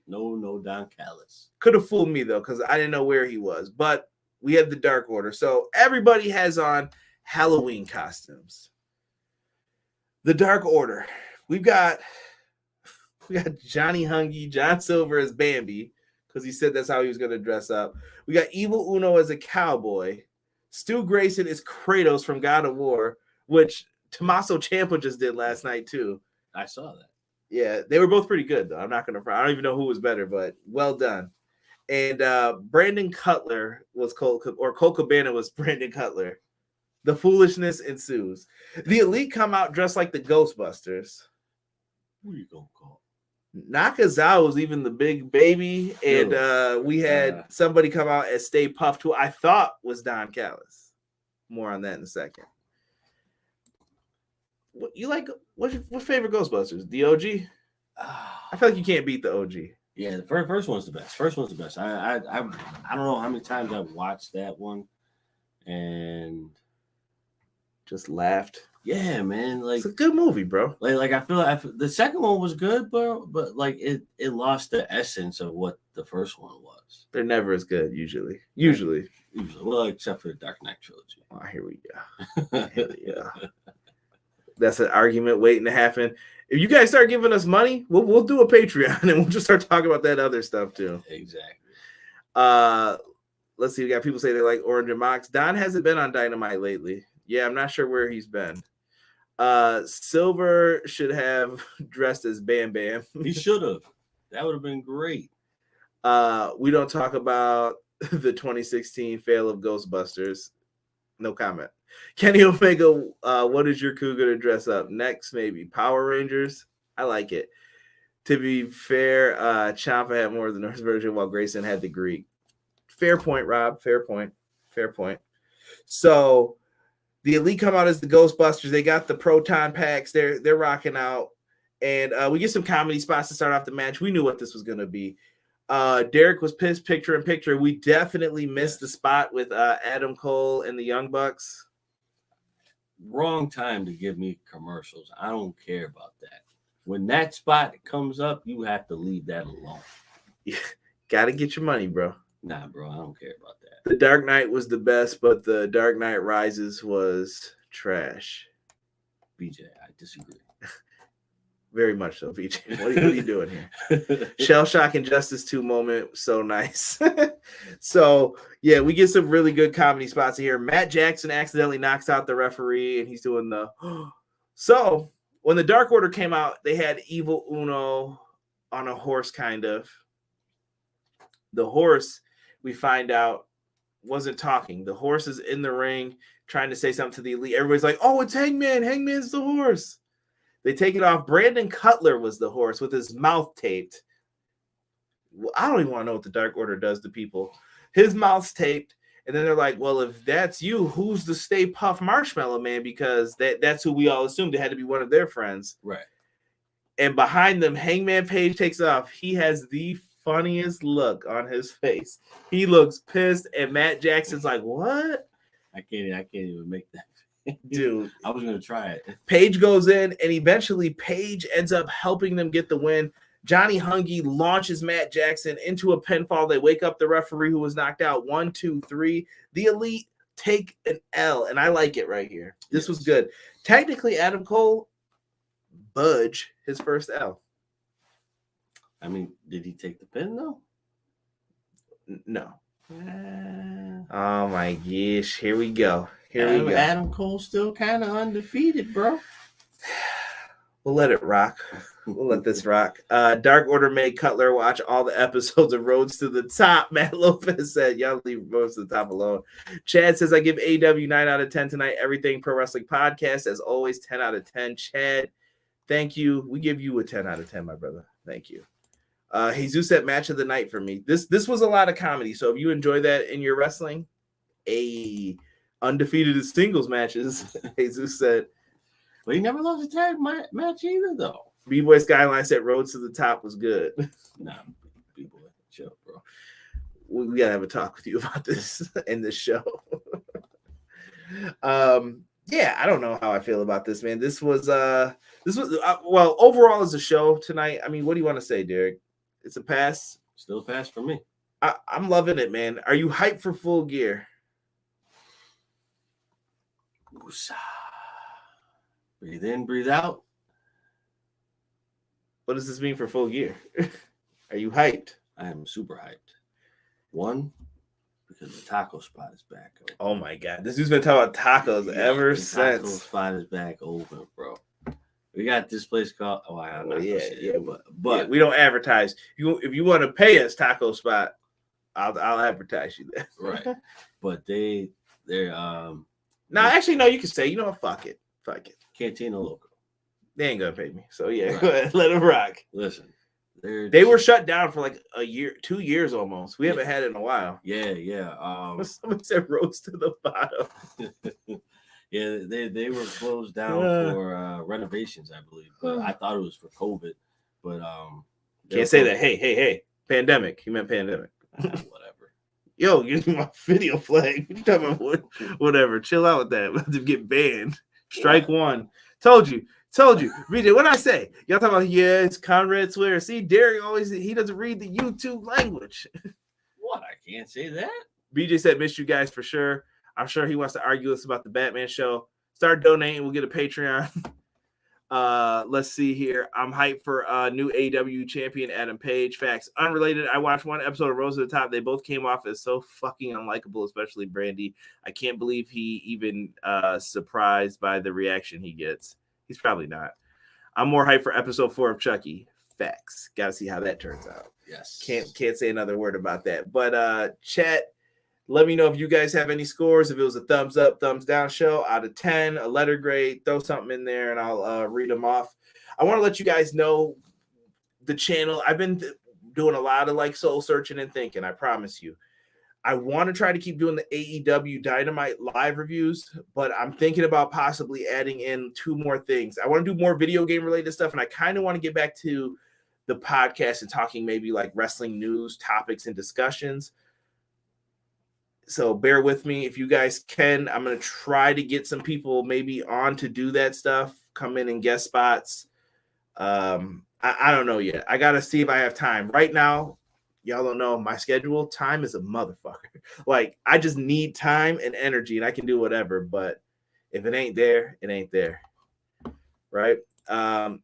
Speaker 3: No Don Callis.
Speaker 1: Could have fooled me, though, because I didn't know where he was. But we had the Dark Order. So everybody has on Halloween costumes. The Dark Order. We got Johnny Hungy, John Silver as Bambi, because he said that's how he was going to dress up. We got Evil Uno as a cowboy. Stu Grayson is Kratos from God of War, which Tommaso Ciampa just did last night too.
Speaker 3: I saw that.
Speaker 1: Yeah, they were both pretty good though. I'm not going to. I don't even know who was better, but well done. And Brandon Cutler was Cole Cabana was Brandon Cutler. The foolishness ensues. The Elite come out dressed like the Ghostbusters.
Speaker 3: Who are you gonna call?
Speaker 1: Nakazawa was even the big baby, and we had somebody come out as Stay Puft, who I thought was Don Callis. More on that in a second. What you like? What's your favorite Ghostbusters? The OG? I feel like you can't beat the OG.
Speaker 3: Yeah, the first one's the best. First one's the best. I don't know how many times I've watched that one, and
Speaker 1: just laughed.
Speaker 3: Yeah, man. Like
Speaker 1: it's a good movie, bro.
Speaker 3: Like I feel like the second one was good, bro, but like it lost the essence of what the first one was.
Speaker 1: They're never as good, usually.
Speaker 3: Well, except for the Dark Knight trilogy.
Speaker 1: Oh, here we go. That's an argument waiting to happen. If you guys start giving us money, we'll do a Patreon and we'll just start talking about that other stuff too.
Speaker 3: Exactly.
Speaker 1: Let's see. We got people say they like Orange and Mox. Don hasn't been on Dynamite lately. Yeah, I'm not sure where he's been. Silver should have dressed as Bam Bam.
Speaker 3: He should have. That would have been great.
Speaker 1: We don't talk about the 2016 fail of Ghostbusters. No comment. Kenny Omega, what is your coup gonna dress up next? Maybe Power Rangers. I like it. To be fair, Ciampa had more of the Norse version while Grayson had the Greek. Fair point, Rob. Fair point. So the Elite come out as the Ghostbusters. They got the proton packs. They're rocking out. And we get some comedy spots to start off the match. We knew what this was going to be. Derek was pissed picture in picture. We definitely missed the spot with Adam Cole and the Young Bucks.
Speaker 3: Wrong time to give me commercials. I don't care about that. When that spot comes up, you have to leave that alone.
Speaker 1: Gotta get your money, bro.
Speaker 3: Nah, bro, I don't care about that.
Speaker 1: The Dark Knight was the best, but the Dark Knight Rises was trash.
Speaker 3: BJ, I disagree.
Speaker 1: Very much so, BJ. What are you doing here? Shell Shock and Justice 2 moment, so nice. So, yeah, we get some really good comedy spots here. Matt Jackson accidentally knocks out the referee, and he's doing the... So, when the Dark Order came out, they had Evil Uno on a horse, kind of. The horse, we find out, wasn't talking. The horse is in the ring trying to say something to the Elite. Everybody's like, oh, it's Hangman. Hangman's the horse. They take it off. Brandon Cutler was the horse with his mouth taped. Well, I don't even want to know what the Dark Order does to people. His mouth's taped. And then they're like, well, if that's you, who's the Stay Puft Marshmallow Man? Because that's who we all assumed it had to be one of their friends.
Speaker 3: Right.
Speaker 1: And behind them, Hangman Page takes off. He has the funniest look on his face. He looks pissed, and Matt Jackson's like, what?
Speaker 3: I can't even make that.
Speaker 1: Dude,
Speaker 3: I was gonna try it.
Speaker 1: Page goes in, and eventually Page ends up helping them get the win. Johnny Hungy launches Matt Jackson into a pinfall. They wake up the referee who was knocked out. 1, 2, 3. The Elite take an L, and I like it right here. This was good. Technically, Adam Cole budge his first L.
Speaker 3: I mean, did he take the pin though?
Speaker 1: No. Oh my gosh, here we go. Here we go.
Speaker 3: Adam Cole still kind of undefeated, bro.
Speaker 1: We'll let it rock. We'll let this rock. Dark Order made Cutler watch all the episodes of Roads to the Top. Matt Lopez said, y'all leave Roads to the Top alone. Chad says, I give AEW 9 out of 10 tonight. Everything Pro Wrestling Podcast. As always, 10 out of 10. Chad, thank you. We give you a 10 out of 10, my brother. Thank you. Jesus said match of the night for me. This was a lot of comedy. So if you enjoy that in your wrestling, undefeated singles matches, Jesus said.
Speaker 3: But he never lost a tag match either, though.
Speaker 1: B-Boy Skyline said Roads to the Top was good.
Speaker 3: Nah, B-Boy, chill, bro.
Speaker 1: We gotta have a talk with you about this in this show. Yeah, I don't know how I feel about this, man. This was well, overall as a show tonight. I mean, what do you want to say, Derek? It's a pass.
Speaker 3: Still a pass for me.
Speaker 1: I'm loving it, man. Are you hyped for Full Gear?
Speaker 3: Woosah. Breathe in, breathe out.
Speaker 1: What does this mean for Full Gear? Are you hyped?
Speaker 3: I am super hyped. One, because the taco spot is back open.
Speaker 1: Oh my god, this dude's been talking about tacos ever since.
Speaker 3: Taco spot is back open, bro. We got this place called. Oh, I'm not
Speaker 1: yeah,
Speaker 3: but
Speaker 1: yeah, we don't advertise. If you want to pay us, Taco Spot, I'll advertise you there.
Speaker 3: Right, but they're
Speaker 1: No, actually, no. You can say, you know what? Fuck it.
Speaker 3: Cantina Loco.
Speaker 1: They ain't gonna pay me, so yeah,
Speaker 3: Right.
Speaker 1: Go ahead, let them rock.
Speaker 3: Listen,
Speaker 1: they were shut down for like a year, 2 years almost. We haven't had it in a while.
Speaker 3: Yeah.
Speaker 1: Somebody said Roads to the Bottom.
Speaker 3: Yeah, they were closed down for renovations, I believe. But I thought it was for COVID. But
Speaker 1: can't say that. Hey, pandemic. He meant pandemic.
Speaker 3: Whatever.
Speaker 1: Yo, give me my video flag. What you talking about? Whatever. Chill out with that. We'll have to get banned. Strike one. Told you. Read it. What I say? Y'all talking about, yeah, it's Conrad Swear. See, Derek he doesn't read the YouTube language.
Speaker 3: What? I can't say that.
Speaker 1: BJ said, missed you guys for sure. I'm sure he wants to argue with us about the Batman show. Start donating. We'll get a Patreon. Let's see here. I'm hyped for new AEW champion Adam Page. Facts. Unrelated. I watched one episode of Rose at the Top. They both came off as so fucking unlikable, especially Brandy. I can't believe he even surprised by the reaction he gets. He's probably not. I'm more hyped for episode 4 of Chucky. Facts. Got to see how that turns out.
Speaker 3: Yes.
Speaker 1: Can't say another word about that. But chat. Let me know if you guys have any scores. If it was a thumbs up, thumbs down show out of 10, a letter grade, throw something in there and I'll read them off. I want to let you guys know the channel. I've been doing a lot of like soul searching and thinking. I promise you. I want to try to keep doing the AEW Dynamite live reviews, but I'm thinking about possibly adding in 2 more things. I want to do more video game related stuff, and I kind of want to get back to the podcast and talking maybe like wrestling news, topics, and discussions. So bear with me. If you guys can, I'm going to try to get some people maybe on to do that stuff, come in and guest spots. I don't know yet. I got to see if I have time. Right now, y'all don't know my schedule. Time is a motherfucker. Like, I just need time and energy, and I can do whatever. But if it ain't there, it ain't there. Right?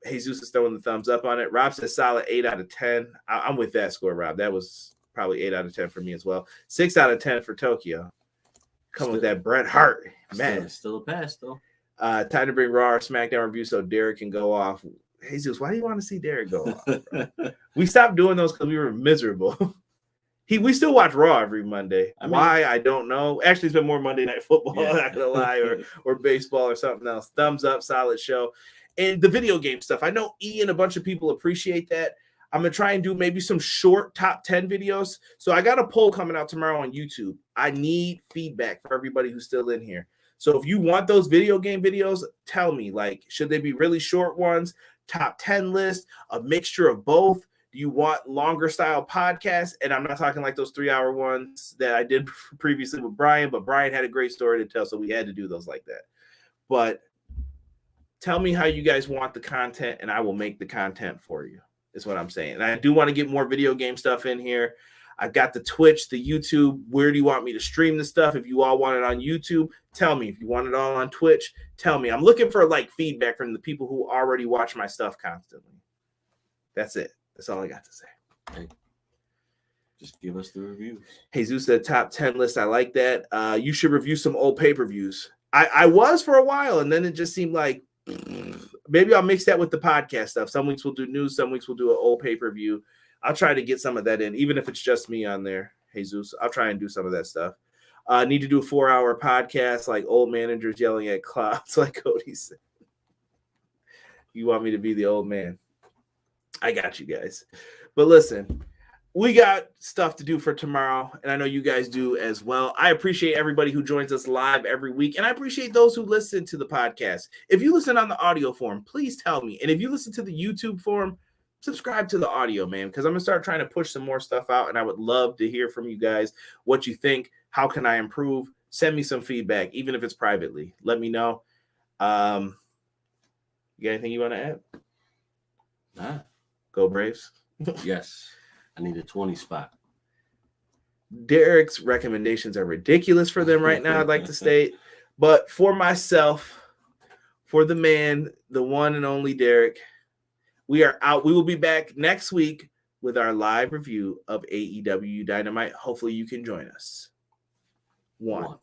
Speaker 1: Jesus is throwing the thumbs up on it. Rob says solid 8 out of 10. I'm with that score, Rob. That was probably 8 out of 10 for me as well. 6 out of 10 for Tokyo. Come with that Bret Hart. Man.
Speaker 3: Still a pass, though.
Speaker 1: Time to bring Raw or SmackDown review so Derek can go off. Jesus, why do you want to see Derek go off? We stopped doing those because we were miserable. We still watch Raw every Monday. Why? I don't know. Actually, it's been more Monday Night Football, I'm not going to lie, or baseball or something else. Thumbs up, solid show. And the video game stuff. I know E and a bunch of people appreciate that. I'm going to try and do maybe some short top 10 videos. So I got a poll coming out tomorrow on YouTube. I need feedback for everybody who's still in here. So if you want those video game videos, tell me, like, should they be really short ones, top 10 list, a mixture of both? Do you want longer style podcasts? And I'm not talking like those 3-hour ones that I did previously with Brian, but Brian had a great story to tell, so we had to do those like that. But tell me how you guys want the content, and I will make the content for you, is what I'm saying. And I do want to get more video game stuff in here. I've got the Twitch, the YouTube. Where do you want me to stream the stuff? If you all want it on YouTube, tell me. If you want it all on Twitch, tell me. I'm looking for like feedback from the people who already watch my stuff constantly. That's it. That's all I got to say.
Speaker 3: Hey, just give us the reviews.
Speaker 1: Jesus said top 10 list. I like that. You should review some old pay-per-views. I was for a while, and then it just seemed like maybe I'll mix that with the podcast stuff. Some weeks we'll do news. Some weeks we'll do an old pay-per-view. I'll try to get some of that in, even if it's just me on there, Jesus. I'll try and do some of that stuff. Need to do a 4-hour podcast like old managers yelling at clouds, like Cody said. You want me to be the old man? I got you guys. But listen, we got stuff to do for tomorrow, and I know you guys do as well. I appreciate everybody who joins us live every week, and I appreciate those who listen to the podcast. If you listen on the audio form, please tell me. And if you listen to the YouTube form, subscribe to the audio, man, because I'm going to start trying to push some more stuff out, and I would love to hear from you guys what you think. How can I improve? Send me some feedback, even if it's privately. Let me know. You got anything you want to add?
Speaker 3: Nah.
Speaker 1: Go Braves.
Speaker 3: Yes. I need a 20 spot.
Speaker 1: Derek's recommendations are ridiculous for them right now, I'd like to state. But for myself, for the man, the one and only Derek, we are out. We will be back next week with our live review of AEW Dynamite. Hopefully you can join us. 1.